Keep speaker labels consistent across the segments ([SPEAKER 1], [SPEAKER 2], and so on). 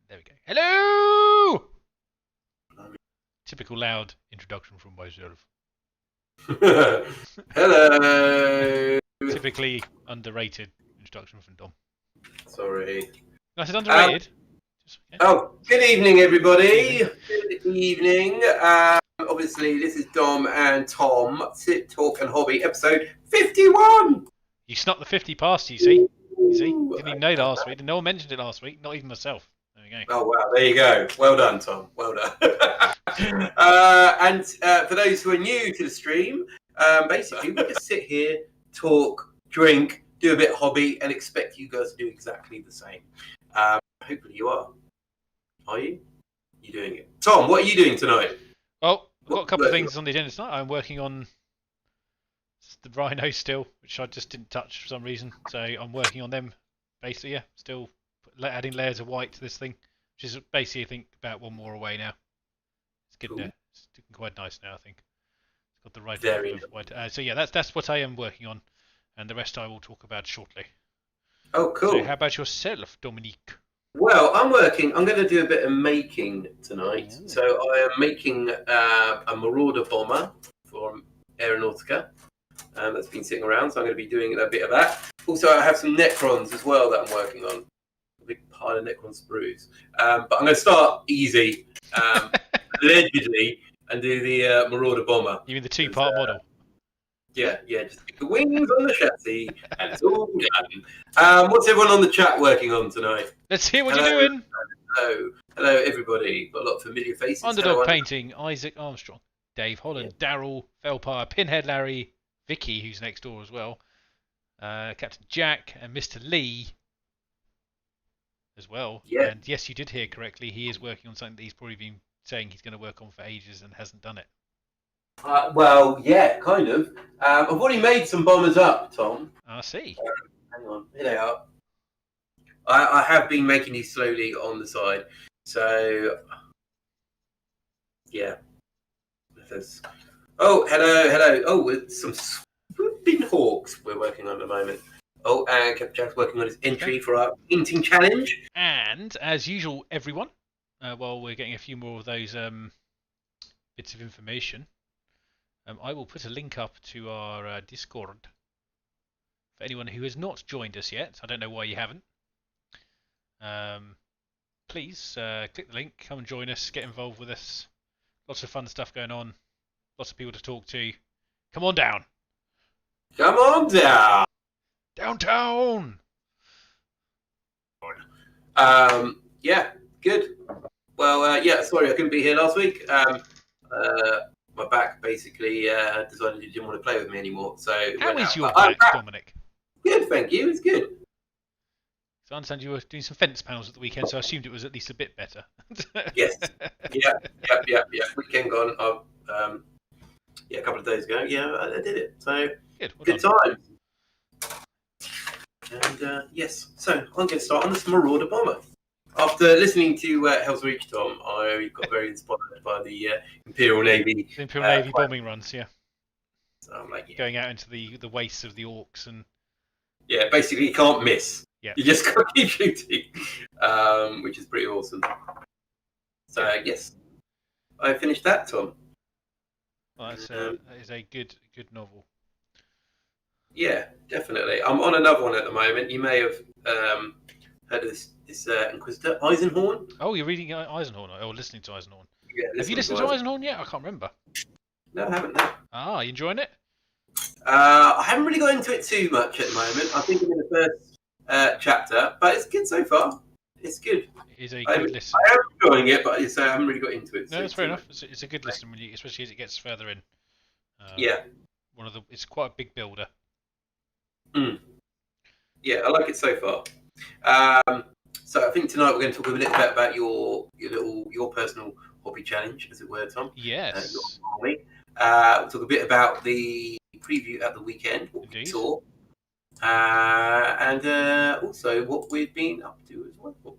[SPEAKER 1] There we go. Hello! Typical loud introduction from myself.
[SPEAKER 2] Hello.
[SPEAKER 1] Typically underrated introduction from Dom.
[SPEAKER 2] Sorry.
[SPEAKER 1] No, I said underrated.
[SPEAKER 2] Oh, good evening, everybody. Good evening. Obviously, this is Dom and Tom, Sit, Talk and Hobby, episode 51.
[SPEAKER 1] You snuck the 50 past, you see. You see? Didn't even know last week. No one mentioned it last week, not even myself. There we go.
[SPEAKER 2] Oh, wow. There you go. Well done, Tom. Well done. And for those who are new to the stream, basically, we just sit here, talk, drink, do a bit of hobby, and expect you guys to do exactly the same. Hopefully you are. Are you? You doing it? Tom, what are you doing tonight?
[SPEAKER 1] Well, I've got a couple of things on the agenda tonight. I'm working on the Rhino still, which I just didn't touch for some reason. So I'm working on them, basically, yeah. Still adding layers of white to this thing, which is basically, I think, about one more away now. It's getting, it's looking quite nice now, I think. It's got the right level of white. So yeah, that's what I am working on, and the rest I will talk about shortly.
[SPEAKER 2] Oh, cool.
[SPEAKER 1] So how about yourself, Dominique?
[SPEAKER 2] Well, I'm going to do a bit of making tonight. So I am making a Marauder bomber for Aeronautica. That's been sitting around, so I'm going to be doing a bit of that. Also, I have some Necrons as well that I'm working on. A big pile of Necron sprues. But I'm going to start easy, allegedly, and do the Marauder bomber.
[SPEAKER 1] You mean the two-part model?
[SPEAKER 2] Yeah, just stick the wings on the chassis, and it's all done. What's everyone on the chat working on tonight?
[SPEAKER 1] Let's hear what you're doing.
[SPEAKER 2] Hello, everybody. Got a lot of familiar faces.
[SPEAKER 1] Underdog Painting, Isaac Armstrong, Dave Holland, Daryl, Felpire, Pinhead Larry, Vicky, who's next door as well, Captain Jack, and Mr. Lee as well.
[SPEAKER 2] Yeah.
[SPEAKER 1] And yes, you did hear correctly. He is working on something that he's probably been saying he's going to work on for ages and hasn't done it.
[SPEAKER 2] Well, yeah, kind of. I've already made some bombers up, Tom.
[SPEAKER 1] I see.
[SPEAKER 2] Hang on, here they are. I have been making these slowly on the side. So, yeah. Oh, hello. Oh, with some swooping hawks we're working on at the moment. Oh, and Captain Jack's working on his entry for our painting challenge.
[SPEAKER 1] And, as usual, everyone, while we're getting a few more of those bits of information, I will put a link up to our Discord for anyone who has not joined us yet. I don't know why you haven't. Please click the link, come and join us, get involved with us. Lots of fun stuff going on. Lots of people to talk to. Come on down.
[SPEAKER 2] Come on down.
[SPEAKER 1] Downtown.
[SPEAKER 2] Yeah, good. Well, yeah, sorry I couldn't be here last week. My back basically decided it didn't want to play with me anymore. So
[SPEAKER 1] how is your back, Dominic?
[SPEAKER 2] Good, thank you. It's good.
[SPEAKER 1] So I understand you were doing some fence panels at the weekend, so I assumed it was at least a bit better.
[SPEAKER 2] Yes. Yeah. Weekend gone. A couple of days ago. Yeah, I did it. So good time. And yes, so I'm going to start on this Marauder bomber. After listening to Hell's Reach, Tom, I got very inspired by the Imperial Navy.
[SPEAKER 1] The Imperial Navy bombing runs, yeah.
[SPEAKER 2] So I'm like,
[SPEAKER 1] going out into the wastes of the orcs and.
[SPEAKER 2] Yeah, basically you can't miss.
[SPEAKER 1] Yeah.
[SPEAKER 2] You just got to keep shooting, which is pretty awesome. So yes, I finished that, Tom.
[SPEAKER 1] Well, that is a good novel.
[SPEAKER 2] Yeah, definitely. I'm on another one at the moment. You may have heard of this Inquisitor, Eisenhorn.
[SPEAKER 1] Oh, you're reading Eisenhorn, or listening to Eisenhorn.
[SPEAKER 2] Yeah,
[SPEAKER 1] have you listened to Eisenhorn yet? I can't remember.
[SPEAKER 2] No, I haven't. No.
[SPEAKER 1] Ah, you enjoying it?
[SPEAKER 2] I haven't really got into it too much at the moment. I think I'm in the first chapter, but it's good so far. It's good.
[SPEAKER 1] It is a good listen.
[SPEAKER 2] I am enjoying it, but I haven't really got into it.
[SPEAKER 1] No, that's fair enough. It's a good listen, especially as it gets further in.
[SPEAKER 2] Yeah.
[SPEAKER 1] It's quite a big builder.
[SPEAKER 2] Yeah, I like it so far. So I think tonight we're going to talk a little bit about your personal hobby challenge, as it were, Tom.
[SPEAKER 1] Yes.
[SPEAKER 2] We'll talk a bit about the preview at the weekend, what we saw, and also what we've been up to as well.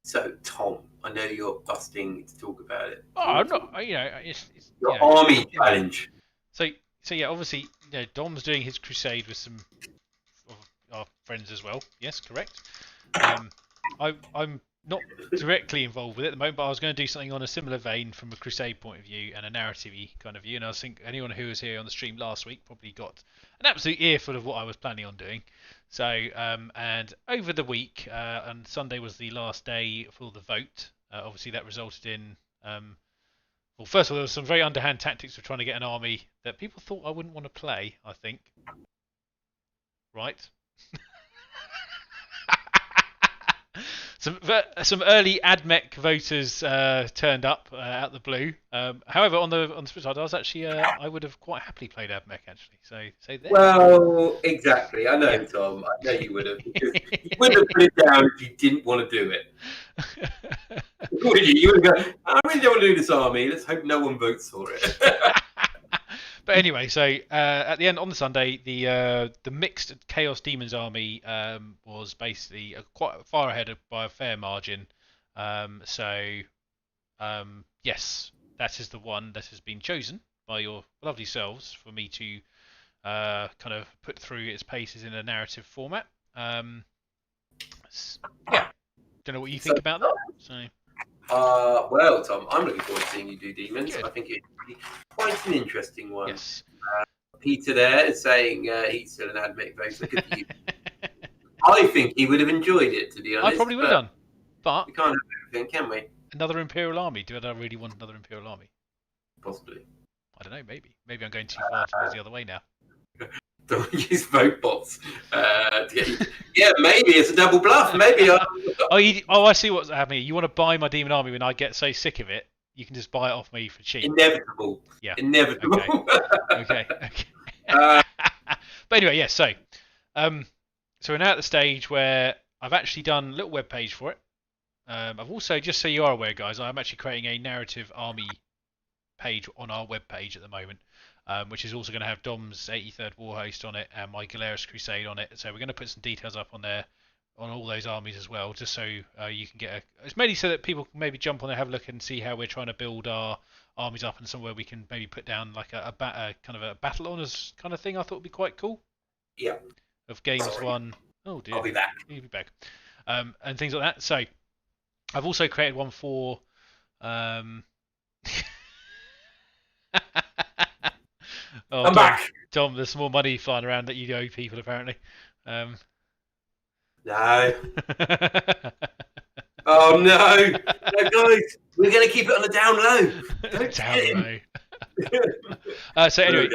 [SPEAKER 2] So, Tom, I know you're busting to talk about it.
[SPEAKER 1] Oh, I'm not. It's
[SPEAKER 2] your army challenge.
[SPEAKER 1] So yeah, obviously, Dom's doing his crusade with some of our friends as well. Yes, correct. I'm not directly involved with it at the moment, but I was going to do something on a similar vein from a Crusade point of view and a narrative-y kind of view. And I think anyone who was here on the stream last week probably got an absolute earful of what I was planning on doing. So, and over the week, and Sunday was the last day for the vote. Obviously, that resulted in, well, first of all, there was some very underhand tactics of trying to get an army that people thought I wouldn't want to play, I think. Right? Some early AdMech voters turned up out the blue. However, on the flip side, I was actually I would have quite happily played AdMech actually. So there.
[SPEAKER 2] Well, exactly. I know,
[SPEAKER 1] Yeah.
[SPEAKER 2] Tom. I know you would have, because you wouldn't have put it down if you didn't want to do it. Would you? You would go, I really don't want to do this army. Let's hope no one votes for it.
[SPEAKER 1] But anyway, so at the end on the Sunday, the mixed Chaos Demons army was basically quite far ahead by a fair margin. Yes, that is the one that has been chosen by your lovely selves for me to kind of put through its paces in a narrative format. Yeah, don't know what you think about that. So.
[SPEAKER 2] Well, Tom, I'm looking forward to seeing you do demons.
[SPEAKER 1] Good.
[SPEAKER 2] I think it'd be quite an interesting one.
[SPEAKER 1] Yes.
[SPEAKER 2] Peter there is saying he's still an AdMech voter. Good for you. I think he would have enjoyed it, to be honest.
[SPEAKER 1] I probably would have done. But
[SPEAKER 2] we can't have everything, can we?
[SPEAKER 1] Another Imperial army. Do I really want another Imperial army?
[SPEAKER 2] Possibly.
[SPEAKER 1] I don't know, maybe. Maybe I'm going too far towards the other way now.
[SPEAKER 2] Don't use vote bots to get you. Yeah, maybe it's a double bluff. Maybe.
[SPEAKER 1] I see what's happening. You want to buy my demon army when I get so sick of it, you can just buy it off me for cheap.
[SPEAKER 2] Inevitable.
[SPEAKER 1] Yeah.
[SPEAKER 2] Inevitable.
[SPEAKER 1] Okay. But anyway, yeah. So we're now at the stage where I've actually done a little web page for it. I've also, just so you are aware, guys, I'm actually creating a narrative army page on our web page at the moment, which is also going to have Dom's 83rd War Host on it and my Galeras Crusade on it. So we're going to put some details up on there on all those armies as well, just so you can get it's mainly so that people can maybe jump on there, have a look and see how we're trying to build our armies up, and somewhere we can maybe put down like a kind of a battle honours kind of thing. I thought would be quite cool.
[SPEAKER 2] Yeah.
[SPEAKER 1] Of games won. Oh dear.
[SPEAKER 2] I'll be back.
[SPEAKER 1] You'll be back. And things like that. So I've also created one for.
[SPEAKER 2] I'm
[SPEAKER 1] back. Tom, there's more money flying around that you owe people apparently.
[SPEAKER 2] No. Oh no, guys, we're going to keep it on the down low.
[SPEAKER 1] Down low. So anyway,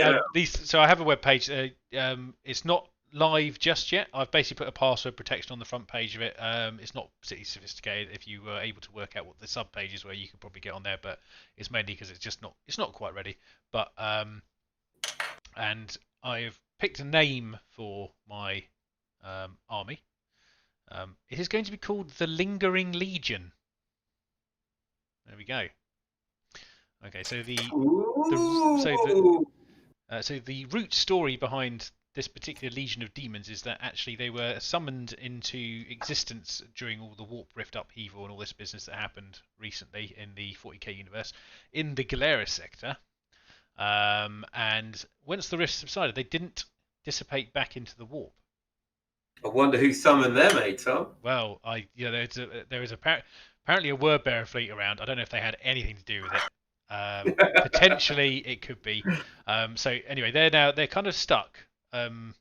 [SPEAKER 1] so I have a web page. It's not live just yet. I've basically put a password protection on the front page of it. It's not particularly sophisticated. If you were able to work out what the sub page is, where you could probably get on there, but it's mainly because it's not quite ready. But and I've picked a name for my army. It is going to be called the Lingering Legion. There we go. Okay, so the root story behind this particular Legion of Demons is that actually they were summoned into existence during all the Warp Rift upheaval and all this business that happened recently in the 40k universe in the Galeras sector. And once the rift subsided, they didn't dissipate back into the warp.
[SPEAKER 2] I wonder who summoned them, Tom?
[SPEAKER 1] Well, there is apparently a word bearer fleet around. I don't know if they had anything to do with it. Potentially, it could be. So anyway, they're kind of stuck. And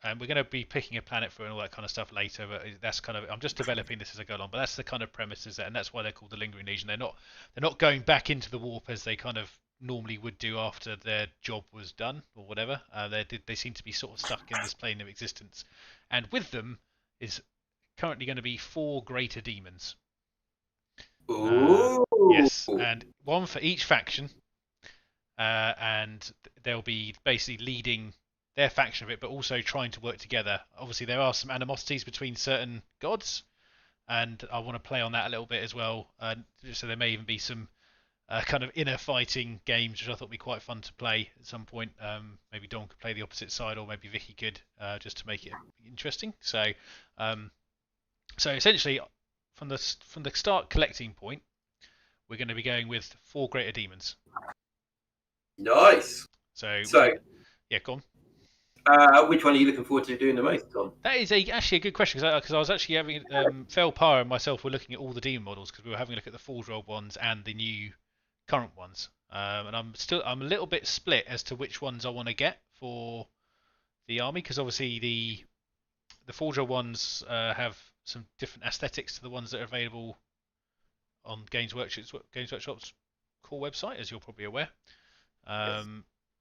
[SPEAKER 1] we're going to be picking a planet for and all that kind of stuff later. But that's kind of, I'm just developing this as I go along. But that's the kind of premises there, and that's why they're called the Lingering Legion. They're not going back into the warp as they kind of normally would do after their job was done or whatever. They seem to be sort of stuck in this plane of existence, and with them is currently going to be 4 greater demons. Yes, and one for each faction, and they'll be basically leading their faction of it, but also trying to work together. Obviously, there are some animosities between certain gods, and I want to play on that a little bit as well. So there may even be some kind of inner fighting games, which I thought would be quite fun to play at some point. Maybe Don could play the opposite side, or maybe Vicky could, just to make it interesting. So essentially, from the start collecting point, we're going to be going with 4 greater demons.
[SPEAKER 2] Nice.
[SPEAKER 1] So yeah, go on.
[SPEAKER 2] Which one are you looking forward to doing the most, Tom?
[SPEAKER 1] That is actually a good question because I was actually having Felpar and myself were looking at all the demon models because we were having a look at the Forge World ones and the new current ones. And I'm a little bit split as to which ones I want to get for the army because obviously the Forge World ones have some different aesthetics to the ones that are available on Games Workshop's core website, as you're probably aware.
[SPEAKER 2] Yes.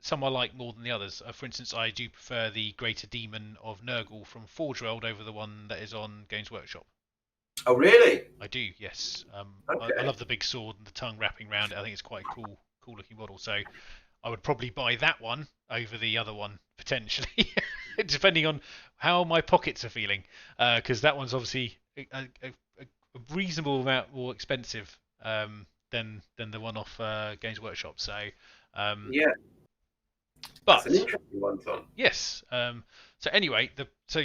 [SPEAKER 1] Some I like more than the others. For instance, I do prefer the Greater Demon of Nurgle from Forge World over the one that is on Games Workshop.
[SPEAKER 2] Oh, really?
[SPEAKER 1] I do, yes. I
[SPEAKER 2] Okay.
[SPEAKER 1] love the big sword and the tongue wrapping around it. I think it's quite a cool looking model. So I would probably buy that one over the other one potentially, depending on how my pockets are feeling. Because that one's obviously a reasonable amount more expensive than the one off Games Workshop. So.
[SPEAKER 2] Yeah, that's an
[SPEAKER 1] But
[SPEAKER 2] interesting one, Tom.
[SPEAKER 1] yes. So anyway, so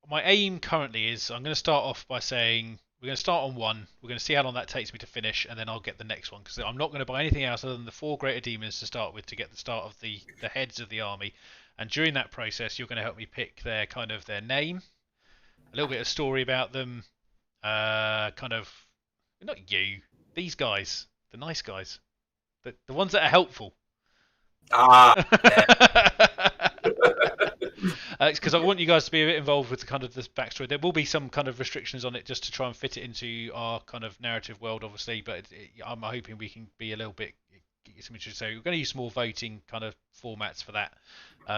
[SPEAKER 1] my aim currently is I'm going to start off by saying we're going to start on one. We're going to see how long that takes me to finish, and then I'll get the next one because I'm not going to buy anything else other than the 4 greater demons to start with to get the start of the heads of the army. And during that process, you're going to help me pick their name, a little bit of story about them, kind of not you, these guys, the nice guys, the ones that are helpful.
[SPEAKER 2] Ah, yeah.
[SPEAKER 1] It's because I want you guys to be a bit involved with the kind of this backstory. There will be some kind of restrictions on it just to try and fit it into our kind of narrative world, obviously. But I'm hoping we can be a little bit some interest. So we're going to use some more voting kind of formats for that,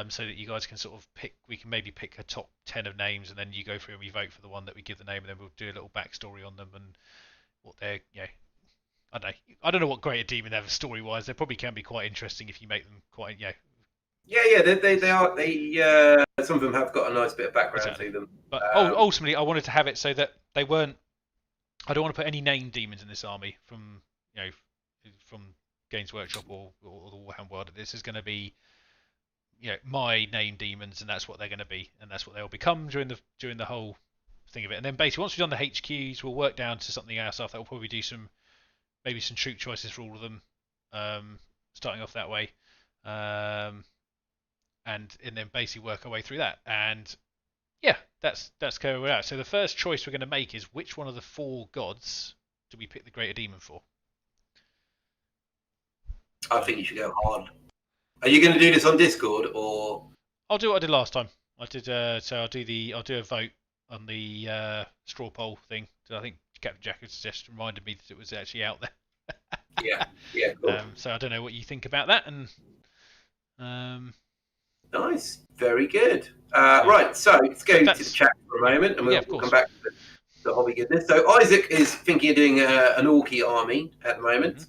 [SPEAKER 1] so that you guys can sort of pick. We can maybe pick a top 10 of names, and then you go through and we vote for the one that we give the name, and then we'll do a little backstory on them and what they're, I don't know what greater demon they have story wise. They probably can be quite interesting if you make them quite,
[SPEAKER 2] Yeah, they are. Some of them have got a nice bit of background
[SPEAKER 1] exactly.
[SPEAKER 2] to them.
[SPEAKER 1] But ultimately, I wanted to have it so that they weren't. I don't want to put any named demons in this army from from Games Workshop or the Warhammer world. This is going to be my named demons, and that's what they're going to be, and that's what they'll become during the whole thing of it. And then basically, once we've done the HQs, we'll work down to something else after that. We'll probably do maybe some troop choices for all of them, starting off that way. And then basically work our way through that. And yeah, that's kind of where we're at. So the first choice we're going to make is which one of the 4 gods do we pick the greater demon for?
[SPEAKER 2] I think you should go hard. Are you going to do this on Discord or?
[SPEAKER 1] I'll do what I did last time. I did so I'll do a vote on the straw poll thing. So I think Captain Jack has just reminded me that it was actually out there.
[SPEAKER 2] Yeah, cool.
[SPEAKER 1] So I don't know what you think about that, and
[SPEAKER 2] Nice, very good. Right, so let's go to the chat for a moment, and we'll come back to the hobby goodness. So Isaac is thinking of doing an Orky army at the moment.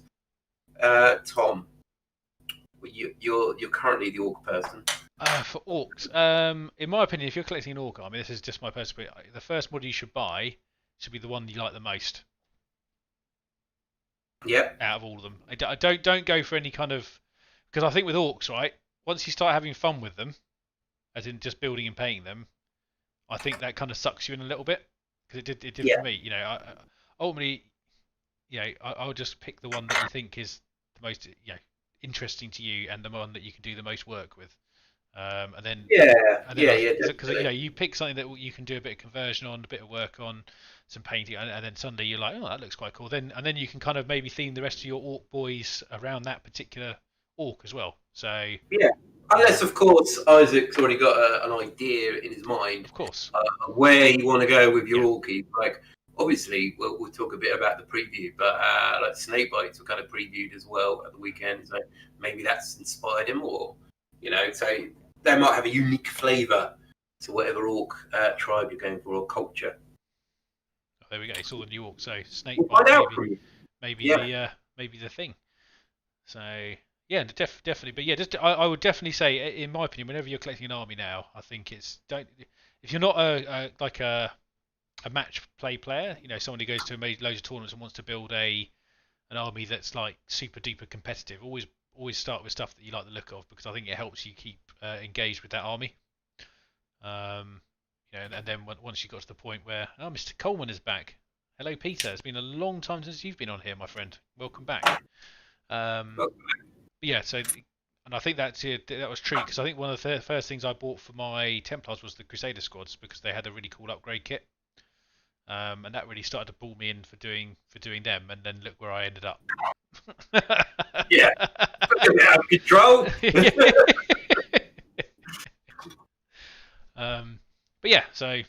[SPEAKER 2] Tom, you're currently the Orc person.
[SPEAKER 1] For orcs, in my opinion, if you're collecting an orc army, this is just my personal opinion. The first model you should buy should be the one you like the most.
[SPEAKER 2] Yep.
[SPEAKER 1] Out of all of them, I don't go for any kind of, because I think with orcs, right, once you start having fun with them, as in just building and painting them, I think that kind of sucks you in a little bit because it did for me. Ultimately, I'll just pick the one that you think is the most interesting to you and the one that you can do the most work with. And then because you pick something that you can do a bit of conversion on, a bit of work on, some painting, and then suddenly you're like, oh, that looks quite cool. And then you can kind of maybe theme the rest of your orc boys around that particular orc as well. So
[SPEAKER 2] yeah, unless of course Isaac's already got an idea in his mind,
[SPEAKER 1] of course,
[SPEAKER 2] where you want to go with your orky. Like obviously we'll talk a bit about the preview, but like snake bites were kind of previewed as well at the weekend, so maybe that's inspired him, or so they might have a unique flavour to whatever orc tribe you're going for or culture.
[SPEAKER 1] Oh, there we go. It's all the new orc. So snake bite, maybe the thing. So yeah, definitely. But yeah, I would definitely say, in my opinion, whenever you're collecting an army now, I think if you're not a match play player, someone who goes to loads of tournaments and wants to build an army that's like super duper competitive, always start with stuff that you like the look of, because I think it helps you keep engaged with that army. And then once you got to the point where, oh, Mr. Coleman is back. Hello, Peter. It's been a long time since you've been on here, my friend. Welcome back. Yeah, so And I think that was true because I think one of the first things I bought for my Templars was the Crusader squads because they had a really cool upgrade kit, and that really started to pull me in for doing them. And then look where I ended up.
[SPEAKER 2] Yeah, out of control.
[SPEAKER 1] But yeah, so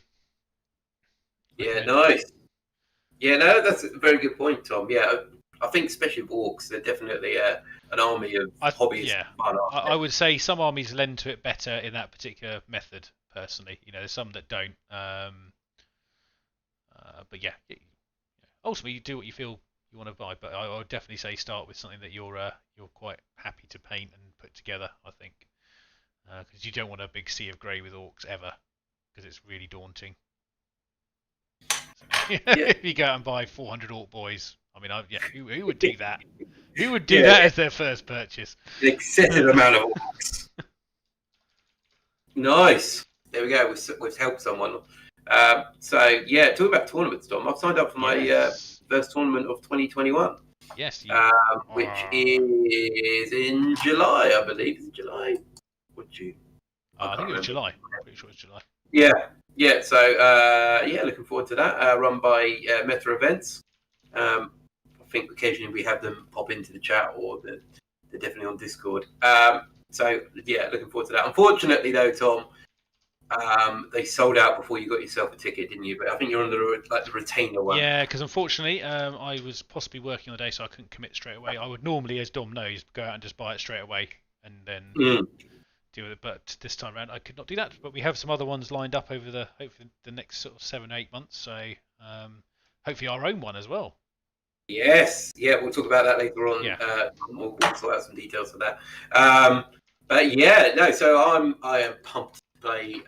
[SPEAKER 2] Yeah, nice. Yeah, no, that's a very good point, Tom. Yeah, I think especially with orcs, they're definitely an army of hobbyists.
[SPEAKER 1] Yeah,
[SPEAKER 2] fun,
[SPEAKER 1] I would say some armies lend to it better in that particular method. Personally, there's some that don't. But yeah, ultimately you do what you feel you want to buy. But I would definitely say start with something that you're quite happy to paint and put together. I think because you don't want a big sea of grey with orcs ever, because it's really daunting. So, if you go out and buy 400 orc boys, I mean, who would do that? Who would do that as their first purchase?
[SPEAKER 2] An excessive amount of orcs. Nice. There we go. We've helped someone. So yeah, talk about tournaments, Tom. I've signed up for my first tournament of 2021.
[SPEAKER 1] Yes.
[SPEAKER 2] Which is in July, I believe. Is it July? Would you?
[SPEAKER 1] I think it was July. I'm pretty sure it's July.
[SPEAKER 2] Yeah. So looking forward to that. Run by Meta Events. I think occasionally we have them pop into the chat, or they're definitely on Discord. So yeah, looking forward to that. Unfortunately, though, Tom, they sold out before you got yourself a ticket, didn't you? But I think you're on the retainer one.
[SPEAKER 1] Yeah, because unfortunately, I was possibly working on the day, so I couldn't commit straight away. I would normally, as Dom knows, go out and just buy it straight away and then deal with it. But this time around, I could not do that. But we have some other ones lined up over hopefully the next sort of 7-8 months. So hopefully our own one as well.
[SPEAKER 2] Yes, yeah, we'll talk about that later on.
[SPEAKER 1] Yeah.
[SPEAKER 2] We'll sort out some details of that. But yeah, no. So I am pumped to play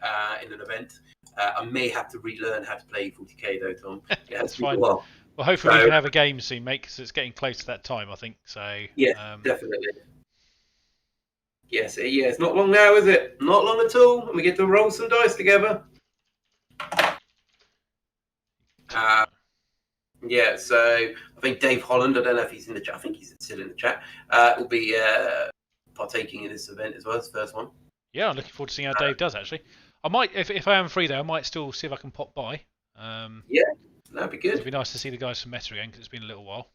[SPEAKER 2] in an event. I may have to relearn how to play 40k though, Tom. Yeah,
[SPEAKER 1] that's fine. Well, hopefully we can have a game soon, mate, because it's getting close to that time, I think. So
[SPEAKER 2] yeah, definitely. Yes, it's not long now, is it? Not long at all, and we get to roll some dice together. Yeah, so I think Dave Holland, I don't know if he's in the chat, I think he's still in the chat, will be partaking in this event as well, as the first one.
[SPEAKER 1] Yeah, I'm looking forward to seeing how Dave does, actually. I might, if I am free though, I might still see if I can pop by.
[SPEAKER 2] Yeah, that'd be good.
[SPEAKER 1] It'd be nice to see the guys from Meta again, because it's been a little while.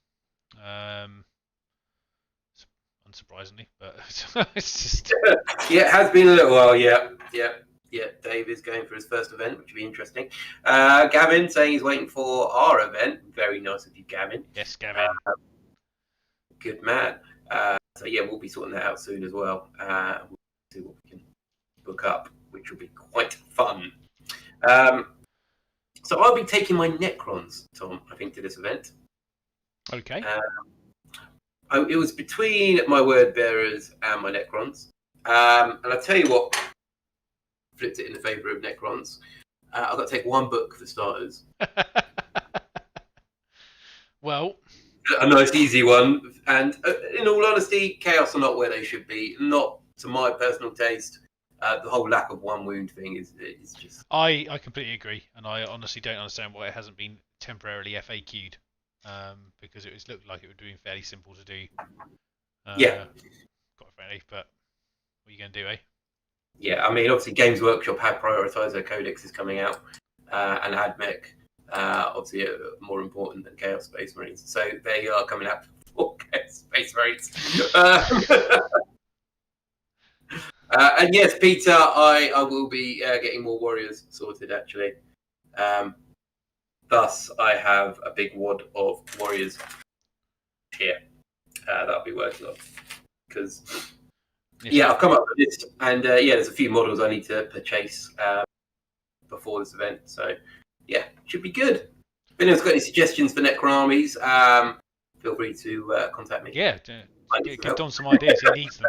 [SPEAKER 1] Unsurprisingly, but it's just...
[SPEAKER 2] Yeah, it has been a little while, yeah. Dave is going for his first event, which will be interesting. Gavin saying he's waiting for our event. Very nice of you, Gavin.
[SPEAKER 1] Yes, Gavin.
[SPEAKER 2] Good man. So yeah, we'll be sorting that out soon as well. We'll see what we can book up, which will be quite fun. So I'll be taking my Necrons, Tom, I think, to this event.
[SPEAKER 1] Okay.
[SPEAKER 2] It was between my word bearers and my Necrons. And I'll tell you what, flipped it in the favour of Necrons. I've got to take one book for starters.
[SPEAKER 1] Well,
[SPEAKER 2] a nice easy one. And in all honesty, Chaos are not where they should be. Not to my personal taste. The whole lack of one wound thing is just...
[SPEAKER 1] I completely agree. And I honestly don't understand why it hasn't been temporarily FAQ'd. Because it looked like it would be fairly simple to do.
[SPEAKER 2] Yeah.
[SPEAKER 1] Quite frankly, but what are you going to do, eh?
[SPEAKER 2] Yeah, I mean, obviously Games Workshop had prioritised their codexes coming out, and AdMech, obviously more important than Chaos Space Marines. So they are coming out for Chaos Space Marines. And yes, Peter, I will be getting more warriors sorted, actually. Thus, I have a big wad of warriors here that I'll be working on. Because, yeah, I've come up with this, and there's a few models I need to purchase before this event. So, yeah, should be good. If anyone's got any suggestions for Necron armies, feel free to contact me.
[SPEAKER 1] Yeah, give Don some ideas. He needs them.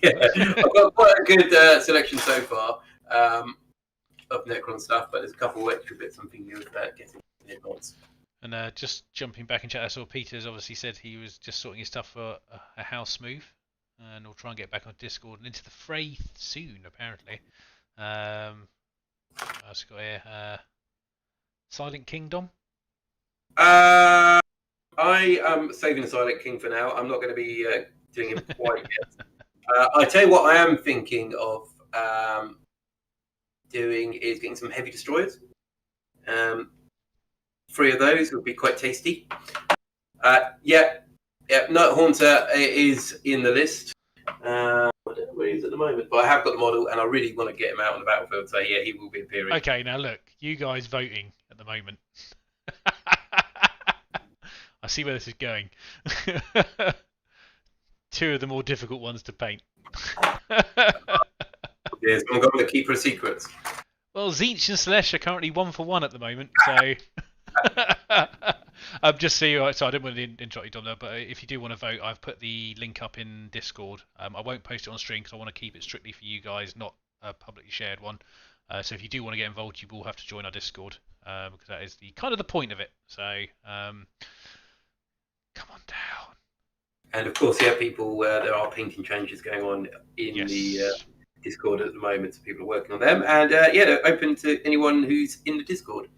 [SPEAKER 2] Yeah, I've got quite a good selection so far. Of Necron stuff, but there's a couple extra bits I'm thinking of getting in advance.
[SPEAKER 1] And just jumping back in chat, I saw Peter's obviously said he was just sorting his stuff for a house move, and we'll try and get back on Discord and into the fray soon, apparently. I've got here Silent Kingdom.
[SPEAKER 2] I am saving the Silent King for now. I'm not going to be doing him quite yet. I tell you what, I am thinking of doing is getting some heavy destroyers. 3 of those would be quite tasty. Yeah, Night Haunter is in the list. I don't know where he is at the moment, but I have got the model, and I really want to get him out on the battlefield. So yeah, he will be appearing.
[SPEAKER 1] Okay, now look, you guys voting at the moment. I see where this is going. 2 of the more difficult ones to paint.
[SPEAKER 2] Yes, I'm going to Keeper of Secrets.
[SPEAKER 1] Well, Zeech and Slash are currently 1 for 1 at the moment, so just so you, so I didn't want to interrupt you, Dom, but if you do want to vote, I've put the link up in Discord. I won't post it on stream because I want to keep it strictly for you guys, not a publicly shared one. So if you do want to get involved, you will have to join our Discord because that is the kind of the point of it. So come on down.
[SPEAKER 2] And of course, yeah, people. There are painting changes going on in the Discord at the moment, so people are working on them. And yeah, they're open to anyone who's in the Discord.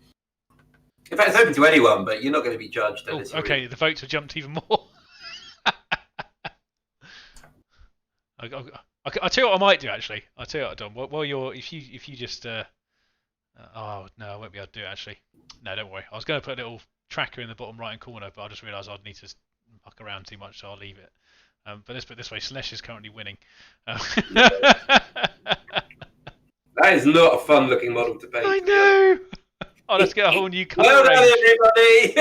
[SPEAKER 2] In fact, it's open to anyone, but you're not going to be judged.
[SPEAKER 1] Okay, the votes have jumped even more. I'll tell you what I might do actually. I'll tell you what, Dom. Well, if you just oh no, I won't be able to do it actually. No, don't worry. I was going to put a little tracker in the bottom right hand corner, but I just realised I'd need to muck around too much, so I'll leave it. But let's put it this way: Slash is currently winning.
[SPEAKER 2] That is not a fun-looking model to paint.
[SPEAKER 1] I know. Oh, let's get a whole new colour.
[SPEAKER 2] Well done, everybody.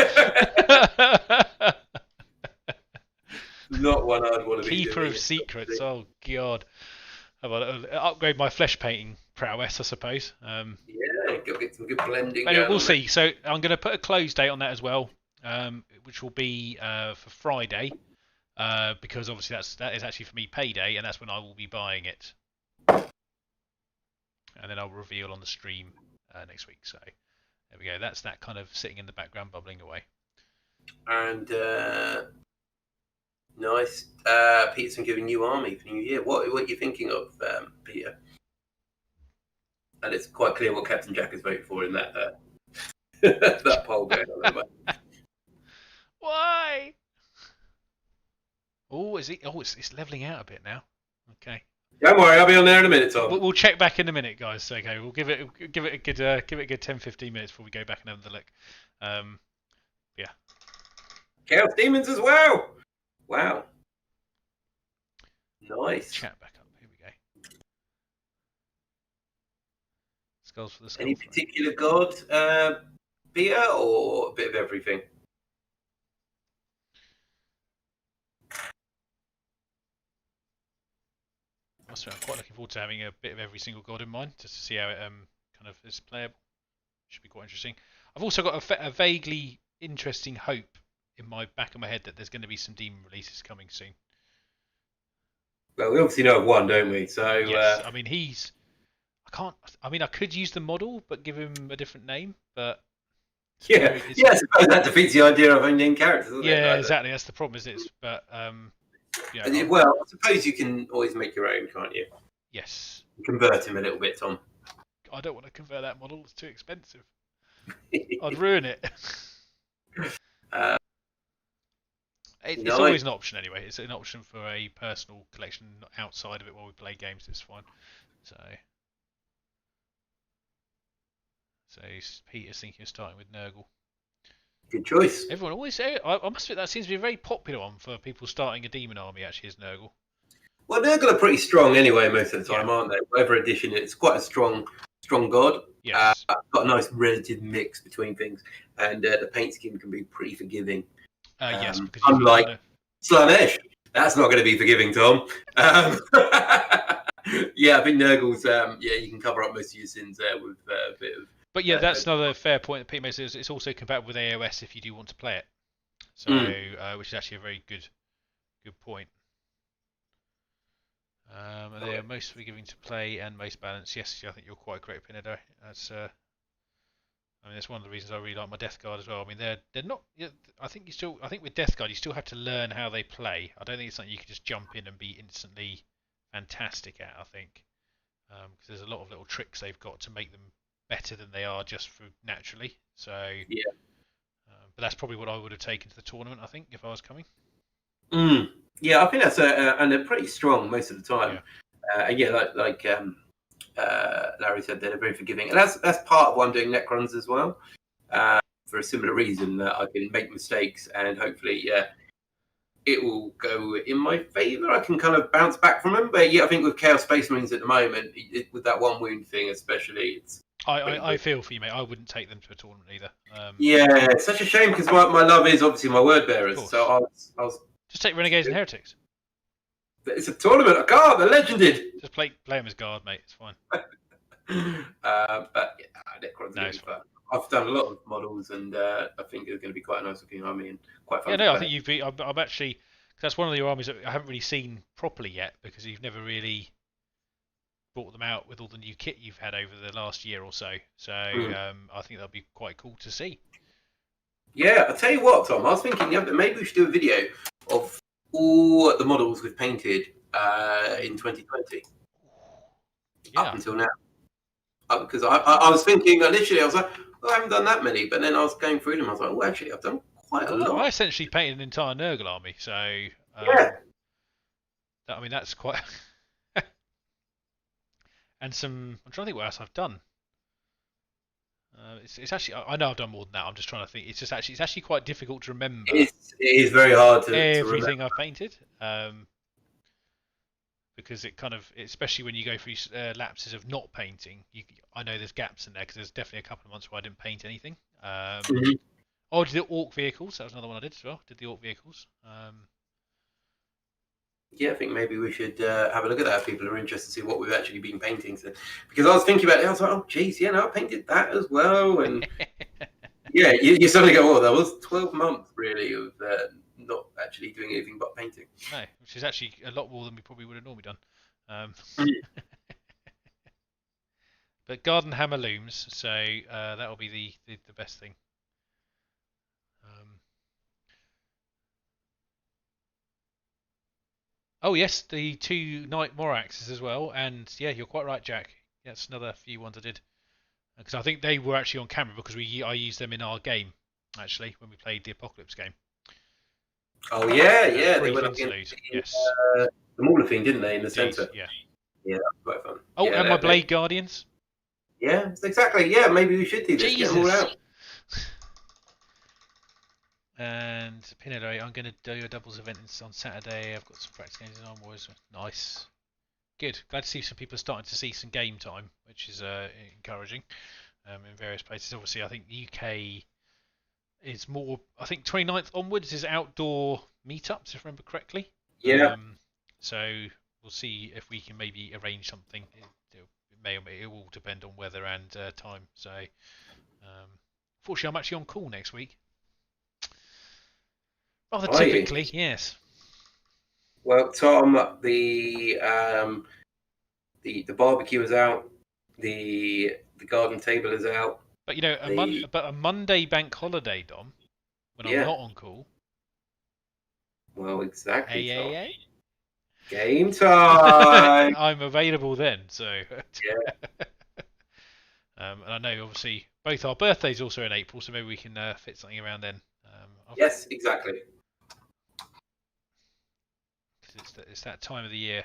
[SPEAKER 2] Not one I'd want to be
[SPEAKER 1] Keeper of Secrets. Oh God. I'll upgrade my flesh painting prowess, I suppose.
[SPEAKER 2] Yeah, go get some good blending.
[SPEAKER 1] Anyway, we'll see. So I'm going to put a close date on that as well, which will be for Friday, because obviously that is actually for me payday, and that's when I will be buying it. And then I'll reveal on the stream next week. So there we go. That's that kind of sitting in the background, bubbling away.
[SPEAKER 2] And nice. Peterson giving new army for New Year. What are you thinking of, Peter? And it's quite clear what Captain Jack is voting for in that that poll going on at the moment.
[SPEAKER 1] Why? Oh, is it? Oh, it's leveling out a bit now. Okay.
[SPEAKER 2] Don't worry, I'll be on there in a minute, Tom.
[SPEAKER 1] We'll check back in a minute, guys. Okay, we'll give it a good 10-15 minutes before we go back and have a look. Yeah.
[SPEAKER 2] Chaos Demons as well. Wow. Nice.
[SPEAKER 1] Chat back up. Here we go. Skulls for the skull.
[SPEAKER 2] Any particular god, Peter, or a bit of everything?
[SPEAKER 1] I'm quite looking forward to having a bit of every single god in mind, just to see how it kind of is playable. Should be quite interesting. I've also got a vaguely interesting hope in my back of my head that there's going to be some demon releases coming soon.
[SPEAKER 2] Well, we obviously know of one, don't we? So
[SPEAKER 1] yes, I mean I could use the model, but give him a different name. But
[SPEAKER 2] yeah, I suppose that defeats the idea of owning characters. Doesn't
[SPEAKER 1] yeah,
[SPEAKER 2] it?
[SPEAKER 1] Exactly. That's the problem, isn't it? But
[SPEAKER 2] yeah, well, I suppose you can always make your own, can't you?
[SPEAKER 1] Yes.
[SPEAKER 2] Convert him a little bit, Tom.
[SPEAKER 1] I don't want to convert that model. It's too expensive. I'd ruin it. It's always an option anyway. It's an option for a personal collection outside of it while we play games. It's fine. So Peter's thinking of starting with Nurgle.
[SPEAKER 2] Good choice.
[SPEAKER 1] Everyone always say, I must admit that seems to be a very popular one for people starting a demon army. Actually, is Nurgle.
[SPEAKER 2] Well, Nurgle are pretty strong anyway most of the time, aren't they? Whatever edition, it's quite a strong god.
[SPEAKER 1] Yes.
[SPEAKER 2] Got a nice relative mix between things, and the paint scheme can be pretty forgiving.
[SPEAKER 1] Yes, because
[SPEAKER 2] unlike Slanesh, that's not going to be forgiving, Tom. Yeah, I think Nurgle's. You can cover up most of your sins there with a bit of.
[SPEAKER 1] But yeah, that's another fair point that Pete makes. It's also compatible with AOS if you do want to play it. So, which is actually a very good point. And they are most forgiving to play and most balanced. Yes, I think you're quite correct, Pinedo. That's that's one of the reasons I really like my Death Guard as well. I mean, they're not. I think with Death Guard you still have to learn how they play. I don't think it's something you can just jump in and be instantly fantastic at. I think because there's a lot of little tricks they've got to make them better than they are just for naturally. So yeah. But that's probably what I would have taken to the tournament. I think if I was coming.
[SPEAKER 2] Yeah, I think that's and they're pretty strong most of the time.
[SPEAKER 1] Yeah.
[SPEAKER 2] And yeah, like Larry said, they're very forgiving, and that's part of why I'm doing Necrons as well. For a similar reason that I can make mistakes and hopefully, it will go in my favour. I can kind of bounce back from them. But yeah, I think with Chaos Space Marines at the moment, with that one wound thing especially, it's.
[SPEAKER 1] I feel for you, mate. I wouldn't take them to a tournament either.
[SPEAKER 2] Yeah, it's such a shame because my love is obviously my word bearers. So I was.
[SPEAKER 1] Just take Renegades and Heretics.
[SPEAKER 2] It's a tournament. I can't. They're legended.
[SPEAKER 1] Just play them as guard, mate. It's fine.
[SPEAKER 2] But yeah, Necrons are really fun. I've done a lot of models, and I think it's going to be quite a nice looking army and quite fun.
[SPEAKER 1] Yeah, no, I think you've been. I'm actually. That's one of your armies that I haven't really seen properly yet because you've never really brought them out with all the new kit you've had over the last year or so. So I think that'll be quite cool to see.
[SPEAKER 2] Yeah, I'll tell you what, Tom. I was thinking maybe we should do a video of all the models we've painted in 2020 up until now. Because I was thinking initially, I was like, I haven't done that many, but then I was going through them. I was like, well, actually, I've done quite a lot.
[SPEAKER 1] I essentially painted an entire Nurgle army, so
[SPEAKER 2] yeah.
[SPEAKER 1] I mean that's quite. And some. I'm trying to think what else I've done. It's actually. I know I've done more than that. I'm just trying to think. It's actually quite difficult to remember.
[SPEAKER 2] It is very hard to
[SPEAKER 1] everything I've painted. Because it kind of, especially when you go through lapses of not painting, I know there's gaps in there because there's definitely a couple of months where I didn't paint anything. Oh, I did the Orc vehicles. That was another one I did as well. Did the Orc vehicles.
[SPEAKER 2] Yeah, I think maybe we should have a look at that if people are interested to see what we've actually been painting. So, because I was thinking about it, I was like, oh, geez, yeah, no, I painted that as well. And yeah, you suddenly go, oh, that was 12 months really of not actually doing anything but painting.
[SPEAKER 1] No, which is actually a lot more than we probably would have normally done. But Garden Hammer looms, so that will be the best thing. Oh yes, the 2 Knight Moraxes as well, and yeah, you're quite right, Jack. That's another few ones I did, because I think they were actually on camera because I used them in our game actually when we played the Apocalypse game.
[SPEAKER 2] Oh yeah, they went up against the Mauler thing, didn't they, in the centre?
[SPEAKER 1] Yeah,
[SPEAKER 2] that was quite fun.
[SPEAKER 1] Oh, yeah, and my Blade Guardians.
[SPEAKER 2] Yeah, exactly. Yeah, maybe we should do this.
[SPEAKER 1] Jesus.
[SPEAKER 2] Get them all out.
[SPEAKER 1] And Pinhead, I'm going to do a doubles event on Saturday. I've got some practice games on. Nice. Good. Glad to see some people are starting to see some game time, which is encouraging in various places. Obviously, I think the UK is more. I think 29th onwards is outdoor meetups, if I remember correctly.
[SPEAKER 2] Yeah.
[SPEAKER 1] So we'll see if we can maybe arrange something. It will depend on weather and time. So, fortunately, I'm actually on call next week. Rather typically, yes.
[SPEAKER 2] Well, Tom, the barbecue is out. The garden table is out.
[SPEAKER 1] But you know, a Monday bank holiday, Dom, when I'm not on call.
[SPEAKER 2] Well, exactly.
[SPEAKER 1] Hey.
[SPEAKER 2] Game time.
[SPEAKER 1] I'm available then, so.
[SPEAKER 2] Yeah.
[SPEAKER 1] And I know, obviously, both our birthdays also in April, so maybe we can fit something around then.
[SPEAKER 2] Yes, exactly.
[SPEAKER 1] It's that time of the year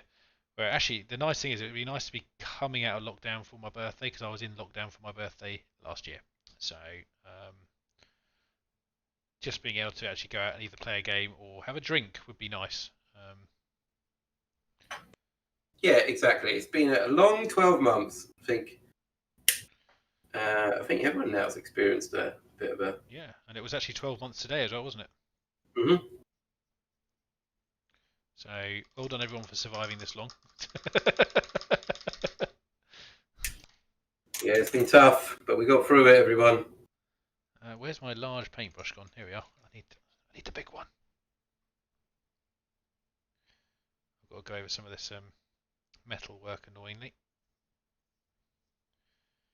[SPEAKER 1] where actually the nice thing is it would be nice to be coming out of lockdown for my birthday because I was in lockdown for my birthday last year. So just being able to actually go out and either play a game or have a drink would be nice.
[SPEAKER 2] Yeah, exactly. It's been a long 12 months, I think. I think everyone now has experienced a bit of a...
[SPEAKER 1] Yeah, and it was actually 12 months today as well, wasn't it?
[SPEAKER 2] Mm-hmm.
[SPEAKER 1] So, well done everyone for surviving this long.
[SPEAKER 2] Yeah, it's been tough, but we got through it, everyone.
[SPEAKER 1] Where's my large paintbrush gone? Here we are. I need the big one. I've got to go over some of this metal work annoyingly.